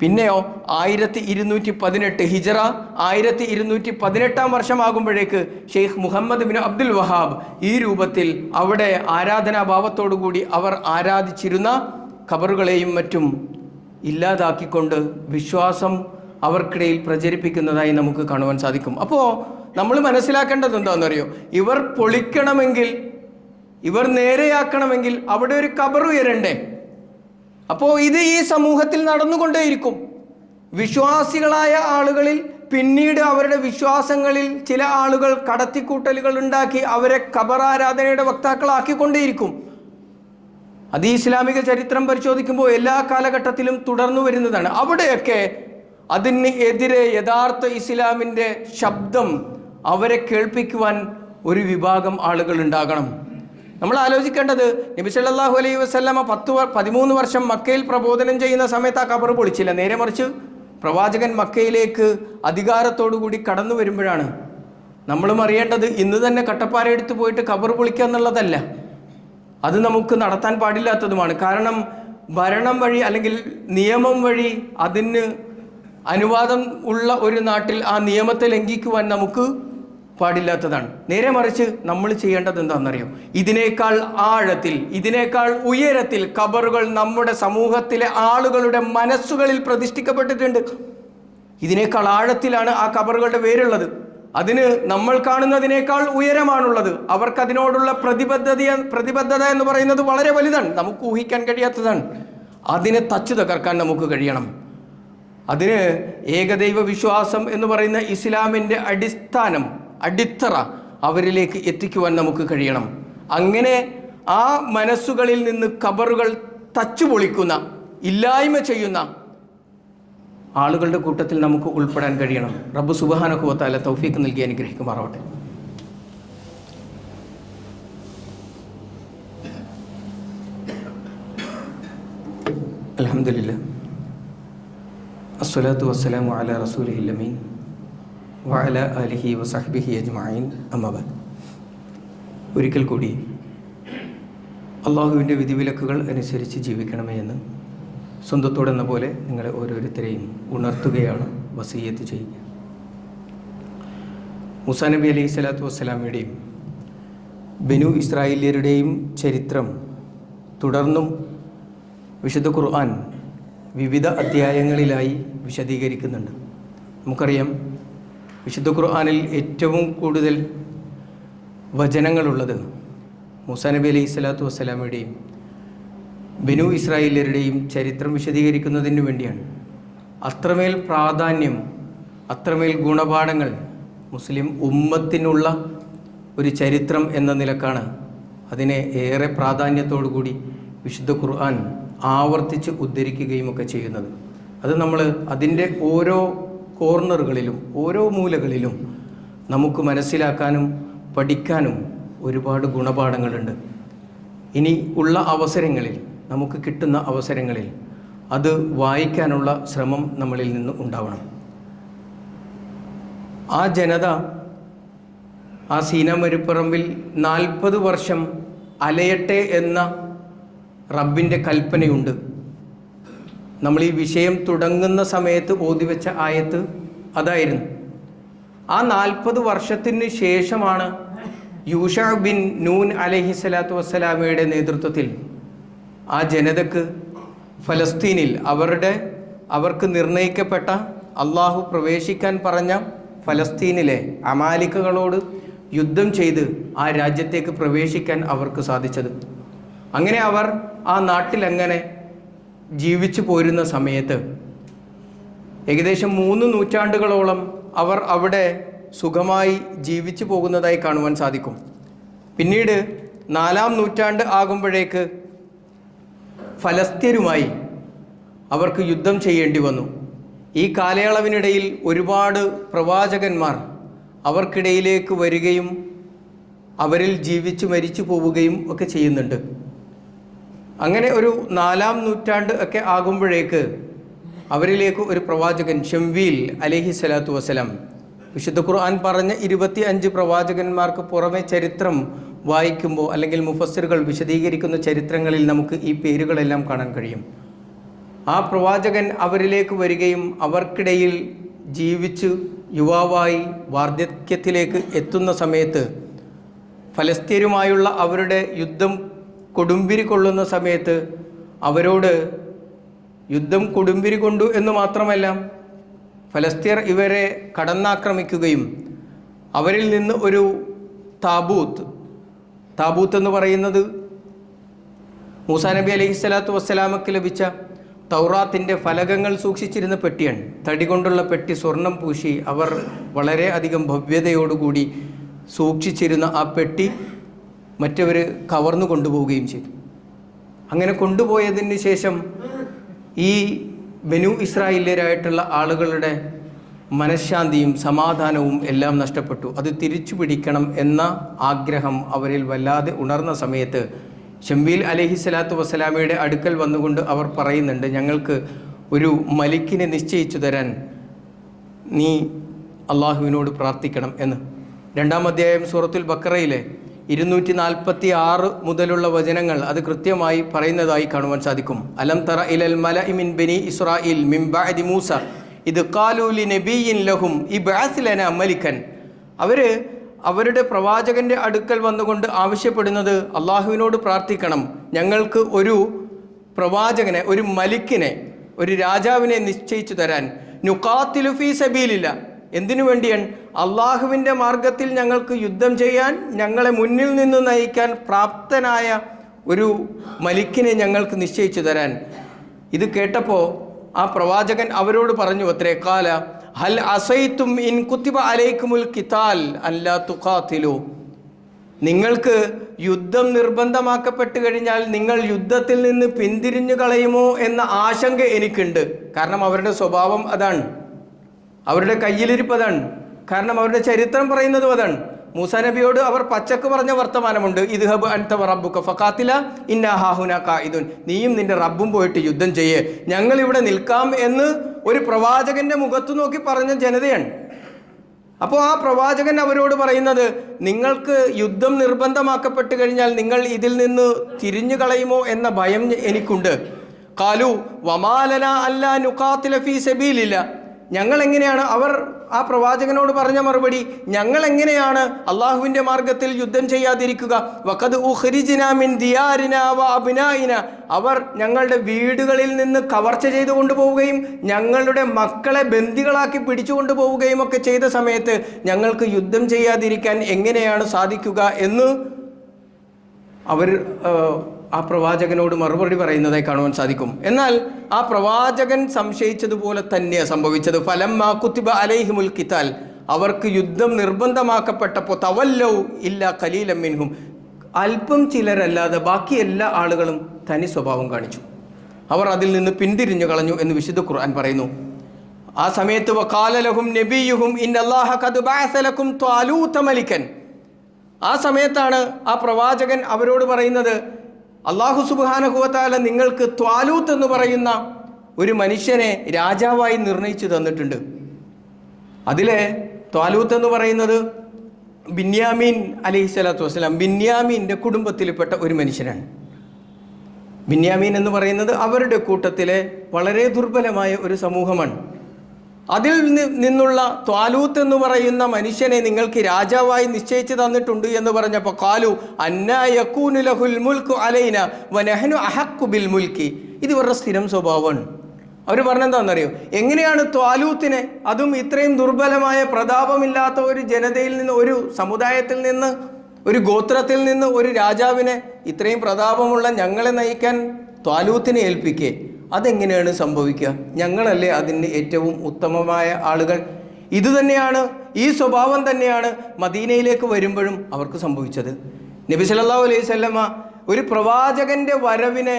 പിന്നെയോ 1218 ഹിജറ 1218 വർഷമാകുമ്പോഴേക്ക് ഷെയ്ഖ് മുഹമ്മദ് ബിൻ അബ്ദുൽ വഹാബ് ഈ രൂപത്തിൽ അവിടെ ആരാധനാഭാവത്തോടുകൂടി അവർ ആരാധിച്ചിരുന്ന ഖബറുകളെയും മറ്റും ഇല്ലാതാക്കിക്കൊണ്ട് വിശ്വാസം അവർക്കിടയിൽ പ്രചരിപ്പിക്കുന്നതായി നമുക്ക് കാണുവാൻ സാധിക്കും. അപ്പോൾ നമ്മൾ മനസ്സിലാക്കേണ്ടത് എന്താണെന്നറിയോ? ഇവർ പൊളിക്കണമെങ്കിൽ, ഇവർ നേരെയാക്കണമെങ്കിൽ അവിടെ ഒരു ഖബർ ഉയരണ്ടേ? അപ്പോൾ ഇത് ഈ സമൂഹത്തിൽ നടന്നുകൊണ്ടേയിരിക്കും. വിശ്വാസികളായ ആളുകളിൽ പിന്നീട് അവരുടെ വിശ്വാസങ്ങളിൽ ചില ആളുകൾ കടത്തിക്കൂട്ടലുകൾ ഉണ്ടാക്കി അവരെ ഖബറാരാധനയുടെ വക്താക്കളാക്കിക്കൊണ്ടേയിരിക്കും. അത് ഈ ഇസ്ലാമിക ചരിത്രം പരിശോധിക്കുമ്പോൾ എല്ലാ കാലഘട്ടത്തിലും തുടർന്നു വരുന്നതാണ്. അവിടെയൊക്കെ അതിന് എതിരെ യഥാർത്ഥ ഇസ്ലാമിൻ്റെ ശബ്ദം അവരെ കേൾപ്പിക്കുവാൻ ഒരു വിഭാഗം ആളുകൾ ഉണ്ടാകണം. നമ്മൾ ആലോചിക്കേണ്ടത്, നബി സല്ലല്ലാഹു അലൈഹി വസല്ലമ 13 വർഷം മക്കയിൽ പ്രബോധനം ചെയ്യുന്ന സമയത്ത് ആ ഖബർ പൊളിച്ചില്ല. നേരെ മറിച്ച് പ്രവാചകൻ മക്കയിലേക്ക് അധികാരത്തോടുകൂടി കടന്നു വരുമ്പോഴാണ് നമ്മളും അറിയേണ്ടത്. ഇന്ന് തന്നെ കട്ടപ്പാര എടുത്ത് പോയിട്ട് ഖബർ പൊളിക്കുക എന്നുള്ളതല്ല, അത് നമുക്ക് നടത്താൻ പാടില്ലാത്തതുമാണ്. കാരണം ഭരണം വഴി അല്ലെങ്കിൽ നിയമം വഴി അതിന് അനുവാദം ഉള്ള ഒരു നാട്ടിൽ ആ നിയമത്തെ ലംഘിക്കുവാൻ നമുക്ക് പാടില്ലാത്തതാണ്. നേരെ മറിച്ച് നമ്മൾ ചെയ്യേണ്ടത് എന്താണെന്നറിയോ? ഇതിനേക്കാൾ ആഴത്തിൽ, ഇതിനേക്കാൾ ഉയരത്തിൽ ഖബറുകൾ നമ്മുടെ സമൂഹത്തിലെ ആളുകളുടെ മനസ്സുകളിൽ പ്രതിഷ്ഠിക്കപ്പെട്ടിട്ടുണ്ട്. ഇതിനേക്കാൾ ആഴത്തിലാണ് ആ ഖബറുകളുടെ വേരുള്ളത്. അതിന് നമ്മൾ കാണുന്നതിനേക്കാൾ ഉയരമാണുള്ളത്. അവർക്കതിനോടുള്ള പ്രതിബദ്ധത എന്ന് പറയുന്നത് വളരെ വലുതാണ്, നമുക്ക് ഊഹിക്കാൻ കഴിയാത്തതാണ്. അതിനെ തച്ചു തകർക്കാൻ നമുക്ക് കഴിയണം. അതിന് ഏകദൈവ വിശ്വാസം എന്ന് പറയുന്ന ഇസ്ലാമിൻ്റെ അടിത്തറ അവരിലേക്ക് എത്തിക്കുവാൻ നമുക്ക് കഴിയണം. അങ്ങനെ ആ മനസ്സുകളിൽ നിന്ന് ഖബറുകൾ തച്ചു പൊളിക്കുന്ന, ഇല്ലായ്മ ചെയ്യുന്ന ആളുകളുടെ കൂട്ടത്തിൽ നമുക്ക് ഉൾപ്പെടാൻ കഴിയണം. റബ്ബ് സുബ്ഹാനഹു വ തആല തൗഫീഖ് നൽകി അനുഗ്രഹിക്കുമാറാവട്ടെ. അൽഹംദുലില്ലാഹ്, അസ്സലാത്തു വസ്സലാമു അലാ റസൂലിഹിൽ അമീൻ വഅല ആലിഹി വസഹ്ബിഹി അജ്മഈൻ, അമ്മാ ബഅദ്. ഒരിക്കൽ കൂടി അള്ളാഹുവിൻ്റെ വിധിവിലക്കുകൾ അനുസരിച്ച് ജീവിക്കണമേ എന്ന് സ്വന്തത്തോടെന്ന പോലെ നിങ്ങളെ ഓരോരുത്തരെയും ഉണർത്തുകയാണ്, വസിയ്യത്ത് ചെയ്യുക. മൂസാ നബി അലൈഹി സ്വലാത്തു വസ്സലാമയുടെയും ബനു ഇസ്രായേല്യരുടെയും ചരിത്രം തുടർന്നും വിശുദ്ധ ഖുർആൻ വിവിധ അധ്യായങ്ങളിലായി വിശദീകരിക്കുന്നുണ്ട്. നമുക്കറിയാം, വിശുദ്ധ ഖുർആനിൽ ഏറ്റവും കൂടുതൽ വചനങ്ങളുള്ളത് മൂസാ നബി അലൈഹി സ്വലാത്തു വസ്സലാമയുടെയും ബനു ഇസ്രായേല്യരുടെയും ചരിത്രം വിശദീകരിക്കുന്നതിന് വേണ്ടിയാണ്. അത്രമേൽ പ്രാധാന്യം, അത്രമേൽ ഗുണപാഠങ്ങൾ മുസ്ലിം ഉമ്മത്തിനുള്ള ഒരു ചരിത്രം എന്ന നിലക്കാണ് അതിനെ ഏറെ പ്രാധാന്യത്തോടു കൂടി വിശുദ്ധ ഖുർആൻ ആവർത്തിച്ച് ഉദ്ധരിക്കുകയും ഒക്കെ ചെയ്യുന്നത്. അത് നമ്മൾ അതിൻ്റെ ഓരോ കോർണറുകളിലും ഓരോ മൂലകളിലും നമുക്ക് മനസ്സിലാക്കാനും പഠിക്കാനും ഒരുപാട് ഗുണപാഠങ്ങളുണ്ട്. ഇനി ഉള്ള അവസരങ്ങളിൽ, നമുക്ക് കിട്ടുന്ന അവസരങ്ങളിൽ അത് വായിക്കാനുള്ള ശ്രമം നമ്മളിൽ നിന്ന് ഉണ്ടാവണം. ആ ജനത ആ സീനാ മരുപ്പറമ്പിൽ 40 വർഷം അലയട്ടെ എന്ന റബ്ബിൻ്റെ കൽപ്പനയുണ്ട്. നമ്മൾ ഈ വിഷയം തുടങ്ങുന്ന സമയത്ത് ഓതിവെച്ച ആയത്ത് അതായിരുന്നു. ആ 40 വർഷത്തിന് ശേഷമാണ് യൂഷ ബിൻ നൂൻ അലൈഹിസ്സലാത്തു വസ്സലാമയുടെ നേതൃത്വത്തിൽ ആ ജനതക്ക് ഫലസ്തീനിൽ അവർക്ക് നിർണയിക്കപ്പെട്ട അള്ളാഹു പ്രവേശിക്കാൻ പറഞ്ഞ ഫലസ്തീനിലെ അമാലിക്കകളോട് യുദ്ധം ചെയ്ത് ആ രാജ്യത്തേക്ക് പ്രവേശിക്കാൻ അവർക്ക് സാധിച്ചത്. അങ്ങനെ അവർ ആ നാട്ടിൽ അങ്ങനെ ജീവിച്ചു പോരുന്ന സമയത്ത് ഏകദേശം 3 നൂറ്റാണ്ടുകളോളം അവർ അവിടെ സുഖമായി ജീവിച്ചു പോകുന്നതായി കാണുവാൻ സാധിക്കും. പിന്നീട് 4-ാം നൂറ്റാണ്ട് ആകുമ്പോഴേക്ക് ഫലസ്തീനുമായി അവർക്ക് യുദ്ധം ചെയ്യേണ്ടി വന്നു. ഈ കാലയളവിനിടയിൽ ഒരുപാട് പ്രവാചകന്മാർ അവർക്കിടയിലേക്ക് വരികയും അവരിൽ ജീവിച്ചു മരിച്ചു പോവുകയും ഒക്കെ ചെയ്യുന്നുണ്ട്. അങ്ങനെ ഒരു 4-ാം നൂറ്റാണ്ട് ഒക്കെ ആകുമ്പോഴേക്ക് അവരിലേക്ക് ഒരു പ്രവാചകൻ ശംവീൽ അലൈഹിസ്സലാത്തു വസ്സലാം, വിശുദ്ധ ഖുർആൻ പറഞ്ഞ 25 പ്രവാചകന്മാർക്ക് പുറമെ ചരിത്രം വായിക്കുമ്പോൾ അല്ലെങ്കിൽ മുഫസ്സിറുകൾ വിശദീകരിക്കുന്ന ചരിത്രങ്ങളിൽ നമുക്ക് ഈ പേരുകളെല്ലാം കാണാൻ കഴിയും. ആ പ്രവാചകൻ അവരിലേക്ക് വരികയും അവർക്കിടയിൽ ജീവിച്ച് യുവാവായി വാർദ്ധക്യത്തിലേക്ക് എത്തുന്ന സമയത്ത് ഫലസ്തീനുമായുള്ള അവരുടെ യുദ്ധം കൊടുമ്പിരി കൊള്ളുന്ന സമയത്ത് അവരോട് യുദ്ധം കൊടുമ്പിരി കൊണ്ടു എന്ന് മാത്രമല്ല, ഫലസ്തീർ ഇവരെ കടന്നാക്രമിക്കുകയും അവരിൽ നിന്ന് ഒരു താബൂത്ത് എന്ന് പറയുന്നത് മൂസാ നബി അലൈഹിസ്സലാത്തു വസ്സലാമക്ക് ലഭിച്ച തൗറാത്തിൻ്റെ ഫലകങ്ങൾ സൂക്ഷിച്ചിരുന്ന പെട്ടിയാണ്. തടി കൊണ്ടുള്ള പെട്ടി, സ്വർണം പൂശി അവർ വളരെ അധികം ഭവ്യതയോടുകൂടി സൂക്ഷിച്ചിരുന്ന ആ പെട്ടി മറ്റവർ കവർന്നു കൊണ്ടുപോവുകയും ചെയ്തു. അങ്ങനെ കൊണ്ടുപോയതിന് ശേഷം ഈ ബനു ഇസ്രായേല്യരായിട്ടുള്ള ആളുകളുടെ മനഃശാന്തിയും സമാധാനവും എല്ലാം നഷ്ടപ്പെട്ടു. അത് തിരിച്ചു പിടിക്കണം എന്ന ആഗ്രഹം അവരിൽ വല്ലാതെ ഉണർന്ന സമയത്ത് ശംവീൽ അലൈഹിസ്സലാത്തു വസ്സലാമയുടെ അടുക്കൽ വന്നുകൊണ്ട് അവർ പറയുന്നുണ്ട്, ഞങ്ങൾക്ക് ഒരു മലിക്കിനെ നിശ്ചയിച്ചു തരാൻ നീ അള്ളാഹുവിനോട് പ്രാർത്ഥിക്കണം എന്ന്. 2-ാം അധ്യായം സൂറത്തുൽ ബഖറയിലെ 246 മുതലുള്ള വചനങ്ങൾ അത് കൃത്യമായി പറയുന്നതായി കാണുവാൻ സാധിക്കും. അലം തറ ഇലൽ മലഇ മിൻ ബനി ഇസ്രായീൽ മിൻ ബഅദി മൂസ ഇദ് ഖാലൂ ലിനബിയ്യിൻ ലഹും ഇബ്അസ് ലനാ മലിക്കൻ. അവരുടെ പ്രവാചകൻ്റെ അടുക്കൽ വന്നുകൊണ്ട് ആവശ്യപ്പെടുന്നത് അള്ളാഹുവിനോട് പ്രാർത്ഥിക്കണം, ഞങ്ങൾക്ക് ഒരു പ്രവാചകനെ, ഒരു മലിക്കിനെ, ഒരു രാജാവിനെ നിശ്ചയിച്ചു തരാൻ. നുഖാത്തിലു ഫീ സബീലില്ല, എന്തിനു വേണ്ടിയാണ്? അള്ളാഹുവിൻ്റെ മാർഗത്തിൽ ഞങ്ങൾക്ക് യുദ്ധം ചെയ്യാൻ, ഞങ്ങളെ മുന്നിൽ നിന്ന് നയിക്കാൻ പ്രാപ്തനായ ഒരു മലിക്കിനെ ഞങ്ങൾക്ക് നിശ്ചയിച്ചു തരാൻ. ഇത് കേട്ടപ്പോൾ ആ പ്രവാചകൻ അവരോട് പറഞ്ഞു അത്രേ, ഖാല ഹൽ അസൈത്തും ഇൻ കുത്തിബ അലൈക്കുമുൽ ഖിതാൽ അല്ലാ തുഖാതിലു. നിങ്ങൾക്ക് യുദ്ധം നിർബന്ധമാക്കപ്പെട്ട് കഴിഞ്ഞാൽ നിങ്ങൾ യുദ്ധത്തിൽ നിന്ന് പിന്തിരിഞ്ഞു കളയുമോ എന്ന ആശങ്ക എനിക്കുണ്ട്. കാരണം അവരുടെ സ്വഭാവം അതാണ്, അവരുടെ കയ്യിലിരിപ്പ് അതാണ്, കാരണം അവരുടെ ചരിത്രം പറയുന്നതും അതാണ്. മൂസാ നബിയോട് അവർ പച്ചക്ക് പറഞ്ഞ വർത്തമാനമുണ്ട്, ഇദ്ഹബ് അൻത വറബ്ബുക ഫഖാതില ഇന്നാ ഹാഹുനാ ഖായിദുൻ. നീയും നിന്റെ റബ്ബും പോയിട്ട് യുദ്ധം ചെയ്യേ, ഞങ്ങൾ ഇവിടെ നിൽക്കാം എന്ന് ഒരു പ്രവാചകന്റെ മുഖത്ത് നോക്കി പറഞ്ഞ ജനതയാണ്. അപ്പോൾ ആ പ്രവാചകൻ അവരോട് പറയുന്നത്, നിങ്ങൾക്ക് യുദ്ധം നിർബന്ധമാക്കപ്പെട്ട് കഴിഞ്ഞാൽ നിങ്ങൾ ഇതിൽ നിന്ന് തിരിഞ്ഞു കളയുമോ എന്ന ഭയം എനിക്കുണ്ട്. ഖാലു വമാലന അല്ലാ നുഖാതില ഫീ സബീലില്ല. ഞങ്ങൾ എങ്ങനെയാണ്, അവർ ആ പ്രവാചകനോട് പറഞ്ഞ മറുപടി, ഞങ്ങൾ എങ്ങനെയാണ് അള്ളാഹുവിൻ്റെ മാർഗത്തിൽ യുദ്ധം ചെയ്യാതിരിക്കുക? വഖദ് ഉഖ്രിജ്നാ മിൻ ദിയാരിനാ വ അബ്നായിന. അവർ ഞങ്ങളുടെ വീടുകളിൽ നിന്ന് കവർച്ച ചെയ്തു കൊണ്ടുപോവുകയും ഞങ്ങളുടെ മക്കളെ ബന്ദികളാക്കി പിടിച്ചു കൊണ്ടുപോവുകയും ഒക്കെ ചെയ്ത സമയത്ത് ഞങ്ങൾക്ക് യുദ്ധം ചെയ്യാതിരിക്കാൻ എങ്ങനെയാണ് സാധിക്കുക എന്ന് അവർ ആ പ്രവാചകനോട് മറുപടി പറയുന്നതായി കാണുവാൻ സാധിക്കും. എന്നാൽ ആ പ്രവാചകൻ സംശയിച്ചതുപോലെ തന്നെയാണ് സംഭവിച്ചത്. ഫലമ്മാ കുത്തിബ അലൈഹിമുൽ ഖിതാൽ, അവർക്ക് യുദ്ധം നിർബന്ധമാക്കപ്പെട്ടപ്പോൾ തവല്ലൗ ഇല്ലാ ഖലീലൻ മിൻഹും, അല്പം ചിലരല്ലാതെ ബാക്കി എല്ലാ ആളുകളും തനി സ്വഭാവം കാണിച്ചു. അവർ അതിൽ നിന്ന് പിന്തിരിഞ്ഞു കളഞ്ഞു എന്ന് വിശുദ്ധ ഖുർആൻ പറയുന്നു. ആ സമയത്ത് വഖാല ലഹും നബിയുഹും ഇന്നല്ലാഹ ഖദ് ബഅസ ലക്കും ത്വാലൂത മലിക്കൻ. ആ സമയത്താണ് ആ പ്രവാചകൻ അവരോട് പറയുന്നത്, അല്ലാഹു സുബ്ഹാനഹു വ തആല നിങ്ങൾക്ക് ത്വാലൂത്ത് എന്ന് പറയുന്ന ഒരു മനുഷ്യനെ രാജാവായി നിർണയിച്ചു തന്നിട്ടുണ്ട്. അതിലെ ത്വാലൂത്ത് എന്ന് പറയുന്നത് ബിന്യാമീൻ അലൈഹിസ്സലാത്തു വസ്സലാം, ബിന്യാമീൻ്റെ കുടുംബത്തിൽപ്പെട്ട ഒരു മനുഷ്യനാണ്. ബിന്യാമീൻ എന്ന് പറയുന്നത് അവരുടെ കൂട്ടത്തിലെ വളരെ ദുർബലമായ ഒരു സമൂഹമാണ്. അതിൽ നിന്നുള്ള ത്വാലൂത്ത് എന്ന് പറയുന്ന മനുഷ്യനെ നിങ്ങൾക്ക് രാജാവായി നിശ്ചയിച്ചു തന്നിട്ടുണ്ട് എന്ന് പറഞ്ഞപ്പോൾ ഖാലു അന്നാ യകൂനു ലഹുൽ മുൽക്കു അലൈന വനഹ്നു അഹഖു ബിൽ മുൽക്കി. ഇത് ഇവരുടെ സ്ഥിരം സ്വഭാവമാണ്. അവർ പറഞ്ഞെന്താണെന്നറിയോ, എങ്ങനെയാണ് ത്വാലൂത്തിനെ, അതും ഇത്രയും ദുർബലമായ പ്രതാപമില്ലാത്ത ഒരു ജനതയിൽ നിന്ന്, ഒരു സമുദായത്തിൽ നിന്ന്, ഒരു ഗോത്രത്തിൽ നിന്ന് ഒരു രാജാവിനെ, ഇത്രയും പ്രതാപമുള്ള ഞങ്ങളെ നയിക്കാൻ ത്വാലൂത്തിനെ ഏൽപ്പിക്കേ? അതെങ്ങനെയാണ് സംഭവിക്കുക? ഞങ്ങളല്ലേ അതിന് ഏറ്റവും ഉത്തമമായ ആളുകൾ. ഇതുതന്നെയാണ്, ഈ സ്വഭാവം തന്നെയാണ് മദീനയിലേക്ക് വരുമ്പോഴും അവർക്ക് സംഭവിച്ചത്. നബി സല്ലല്ലാഹു അലൈഹി വസല്ലമ ഒരു പ്രവാചകന്റെ വരവിനെ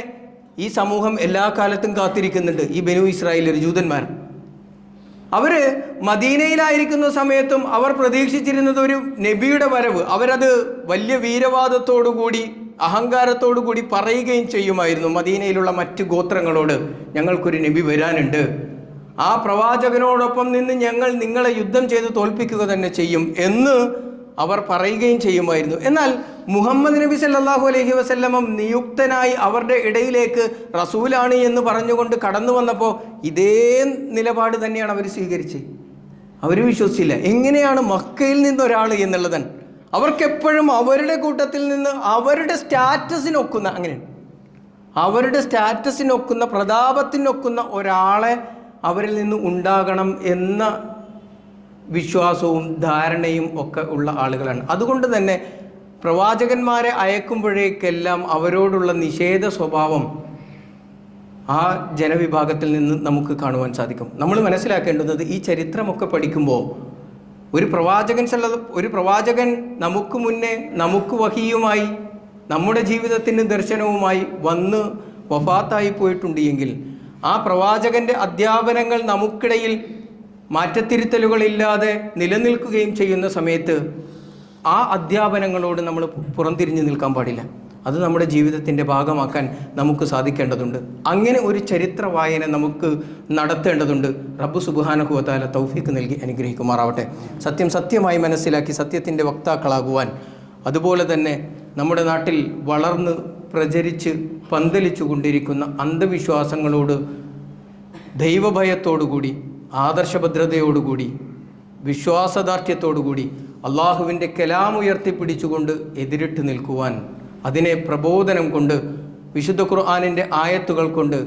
ഈ സമൂഹം എല്ലാ കാലത്തും കാത്തിരിക്കുന്നുണ്ട്. ഈ ബനു ഇസ്രായേൽ ജൂതന്മാർ, അവർ മദീനയിലായിരിക്കുന്ന സമയത്തും അവർ പ്രതീക്ഷിച്ചിരുന്നത് ഒരു നബിയുടെ വരവ്. അവരത് വലിയ വീരവാദത്തോടുകൂടി, അഹങ്കാരത്തോടുകൂടി പറയുകയും ചെയ്യുമായിരുന്നു മദീനയിലുള്ള മറ്റ് ഗോത്രങ്ങളോട്, ഞങ്ങൾക്കൊരു നബി വരാനുണ്ട്, ആ പ്രവാചകനോടൊപ്പം നിന്ന് ഞങ്ങൾ നിങ്ങളെ യുദ്ധം ചെയ്ത് തോൽപ്പിക്കുക തന്നെ ചെയ്യും എന്ന് അവർ പറയുകയും ചെയ്യുമായിരുന്നു. എന്നാൽ മുഹമ്മദ് നബി സല്ലല്ലാഹു അലൈഹി വസല്ലമ നിയുക്തനായി അവരുടെ ഇടയിലേക്ക് റസൂലാണ് എന്ന് പറഞ്ഞുകൊണ്ട് കടന്നു വന്നപ്പോൾ ഇതേ നിലപാട് തന്നെയാണ് അവർ സ്വീകരിച്ചത്. അവർ വിശ്വസിച്ചില്ല. എങ്ങനെയാണ് മക്കയിൽ നിന്നൊരാൾ എന്നുള്ളതാണ് അവർക്കെപ്പോഴും അവരുടെ കൂട്ടത്തിൽ നിന്ന് അവരുടെ സ്റ്റാറ്റസിനൊക്കുന്ന, അങ്ങനെ അവരുടെ സ്റ്റാറ്റസിനൊക്കുന്ന, പ്രതാപത്തിനൊക്കുന്ന ഒരാളെ അവരിൽ നിന്ന് ഉണ്ടാകണം എന്ന വിശ്വാസവും ധാരണയും ഒക്കെ ഉള്ള ആളുകളാണ്. അതുകൊണ്ട് തന്നെ പ്രവാചകന്മാരെ അയക്കുമ്പോഴേക്കെല്ലാം അവരോടുള്ള നിഷേധ സ്വഭാവം ആ ജനവിഭാഗത്തിൽ നിന്ന് നമുക്ക് കാണുവാൻ സാധിക്കും. നമ്മൾ മനസ്സിലാക്കേണ്ടുന്നത്, ഈ ചരിത്രമൊക്കെ പഠിക്കുമ്പോൾ ഒരു പ്രവാചകൻ നമുക്ക് മുന്നേ നമുക്ക് വഹിയുമായി, നമ്മുടെ ജീവിതത്തിൻ്റെ ദർശനവുമായി വന്ന് വഫാത്തായി പോയിട്ടുണ്ട് എങ്കിൽ ആ പ്രവാചകൻ്റെ അധ്യാപനങ്ങൾ നമുക്കിടയിൽ മാറ്റത്തിരുത്തലുകളില്ലാതെ നിലനിൽക്കുകയും ചെയ്യുന്ന സമയത്ത് ആ അധ്യാപനങ്ങളോട് നമ്മൾ പുറംതിരിഞ്ഞു നിൽക്കാൻ പാടില്ല. അത് നമ്മുടെ ജീവിതത്തിൻ്റെ ഭാഗമാക്കാൻ നമുക്ക് സാധിക്കേണ്ടതുണ്ട്. അങ്ങനെ ഒരു ചരിത്ര വായന നമുക്ക് നടത്തേണ്ടതുണ്ട്. റബ്ബ് സുബ്ഹാനഹു വ തആല തൗഫീഖ് നൽകി അനുഗ്രഹിക്കുമാറാവട്ടെ. സത്യം സത്യമായി മനസ്സിലാക്കി സത്യത്തിൻ്റെ വക്താക്കളാകുവാൻ, അതുപോലെ തന്നെ നമ്മുടെ നാട്ടിൽ വളർന്ന് പ്രചരിച്ച് പന്തലിച്ചു കൊണ്ടിരിക്കുന്ന അന്ധവിശ്വാസങ്ങളോട് ദൈവഭയത്തോടുകൂടി, ആദർശഭദ്രതയോടുകൂടി, വിശ്വാസദാർഢ്യത്തോടുകൂടി അള്ളാഹുവിൻ്റെ കലാം ഉയർത്തിപ്പിടിച്ചുകൊണ്ട് എതിരിട്ട് നിൽക്കുവാൻ, അതിനെ പ്രബോധനം കൊണ്ട്, വിശുദ്ധ ഖുർആനിൻ്റെ ആയത്തുകൾ കൊണ്ട്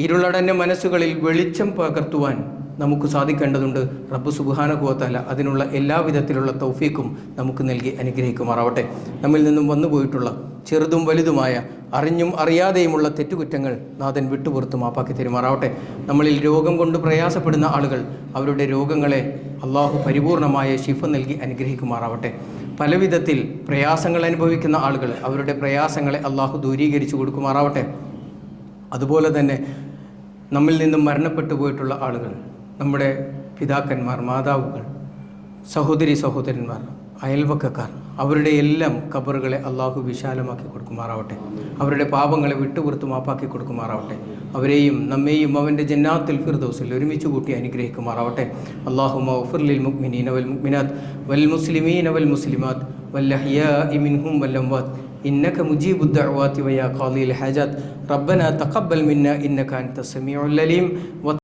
ഇരുളടഞ്ഞ മനസ്സുകളിൽ വെളിച്ചം പകർത്തുവാൻ നമുക്ക് സാധിക്കേണ്ടതുണ്ട്. റബ്ബ് സുബ്ഹാനഹു വ തആല അതിനുള്ള എല്ലാവിധത്തിലുള്ള തൗഫീഖും നമുക്ക് നൽകി അനുഗ്രഹിക്കുമാറാവട്ടെ. നമ്മിൽ നിന്നും വന്നുപോയിട്ടുള്ള ചെറുതും വലുതുമായ, അറിഞ്ഞും അറിയാതെയുമുള്ള തെറ്റുകുറ്റങ്ങൾ നാഥൻ വിട്ടുപുറത്ത് മാപ്പാക്കി തരുമാറാവട്ടെ. നമ്മളിൽ രോഗം കൊണ്ട് പ്രയാസപ്പെടുന്ന ആളുകൾ, അവരുടെ രോഗങ്ങളെ അള്ളാഹു പരിപൂർണമായ ശിഫ നൽകി അനുഗ്രഹിക്കുമാറാവട്ടെ. പലവിധത്തിൽ പ്രയാസങ്ങൾ അനുഭവിക്കുന്ന ആളുകൾ, അവരുടെ പ്രയാസങ്ങളെ അള്ളാഹു ദൂരീകരിച്ചു കൊടുക്കുമാറാവട്ടെ. അതുപോലെ തന്നെ നമ്മിൽ നിന്നും മരണപ്പെട്ടു പോയിട്ടുള്ള ആളുകൾ, നമ്മുടെ പിതാക്കന്മാർ, മാതാവുകൾ, സഹോദരി സഹോദരന്മാർ, അയൽവക്കക്കാർ, അവരുടെ എല്ലാം ഖബറുകളെ അള്ളാഹു വിശാലമാക്കി കൊടുക്കുമാറാവട്ടെ. അവരുടെ പാപങ്ങളെ വിട്ടുപുറത്ത് മാപ്പാക്കി കൊടുക്കുമാറാവട്ടെ. അവരെയും നമ്മെയും അവൻ്റെ ജന്നാത്തുൽ ഫിർദൗസിൽ ഒരുമിച്ച് കൂട്ടി അനുഗ്രഹിക്കുമാറാവട്ടെ. അല്ലാഹുമ്മ ഗ്ഫിർ ലിൽ മുഅ്മിനീന വൽ മുഅ്മിനാത്ത് വൽ മുസ്ലിമീന വൽ മുസ്ലിമാത്ത് വൽ അഹ്യാഇ മിൻഹും വൽ അംവാത്ത് إنك مجيب الدعوات ويا قاضي الحاجات ربنا تقبل منا إنك أنت السميع العليم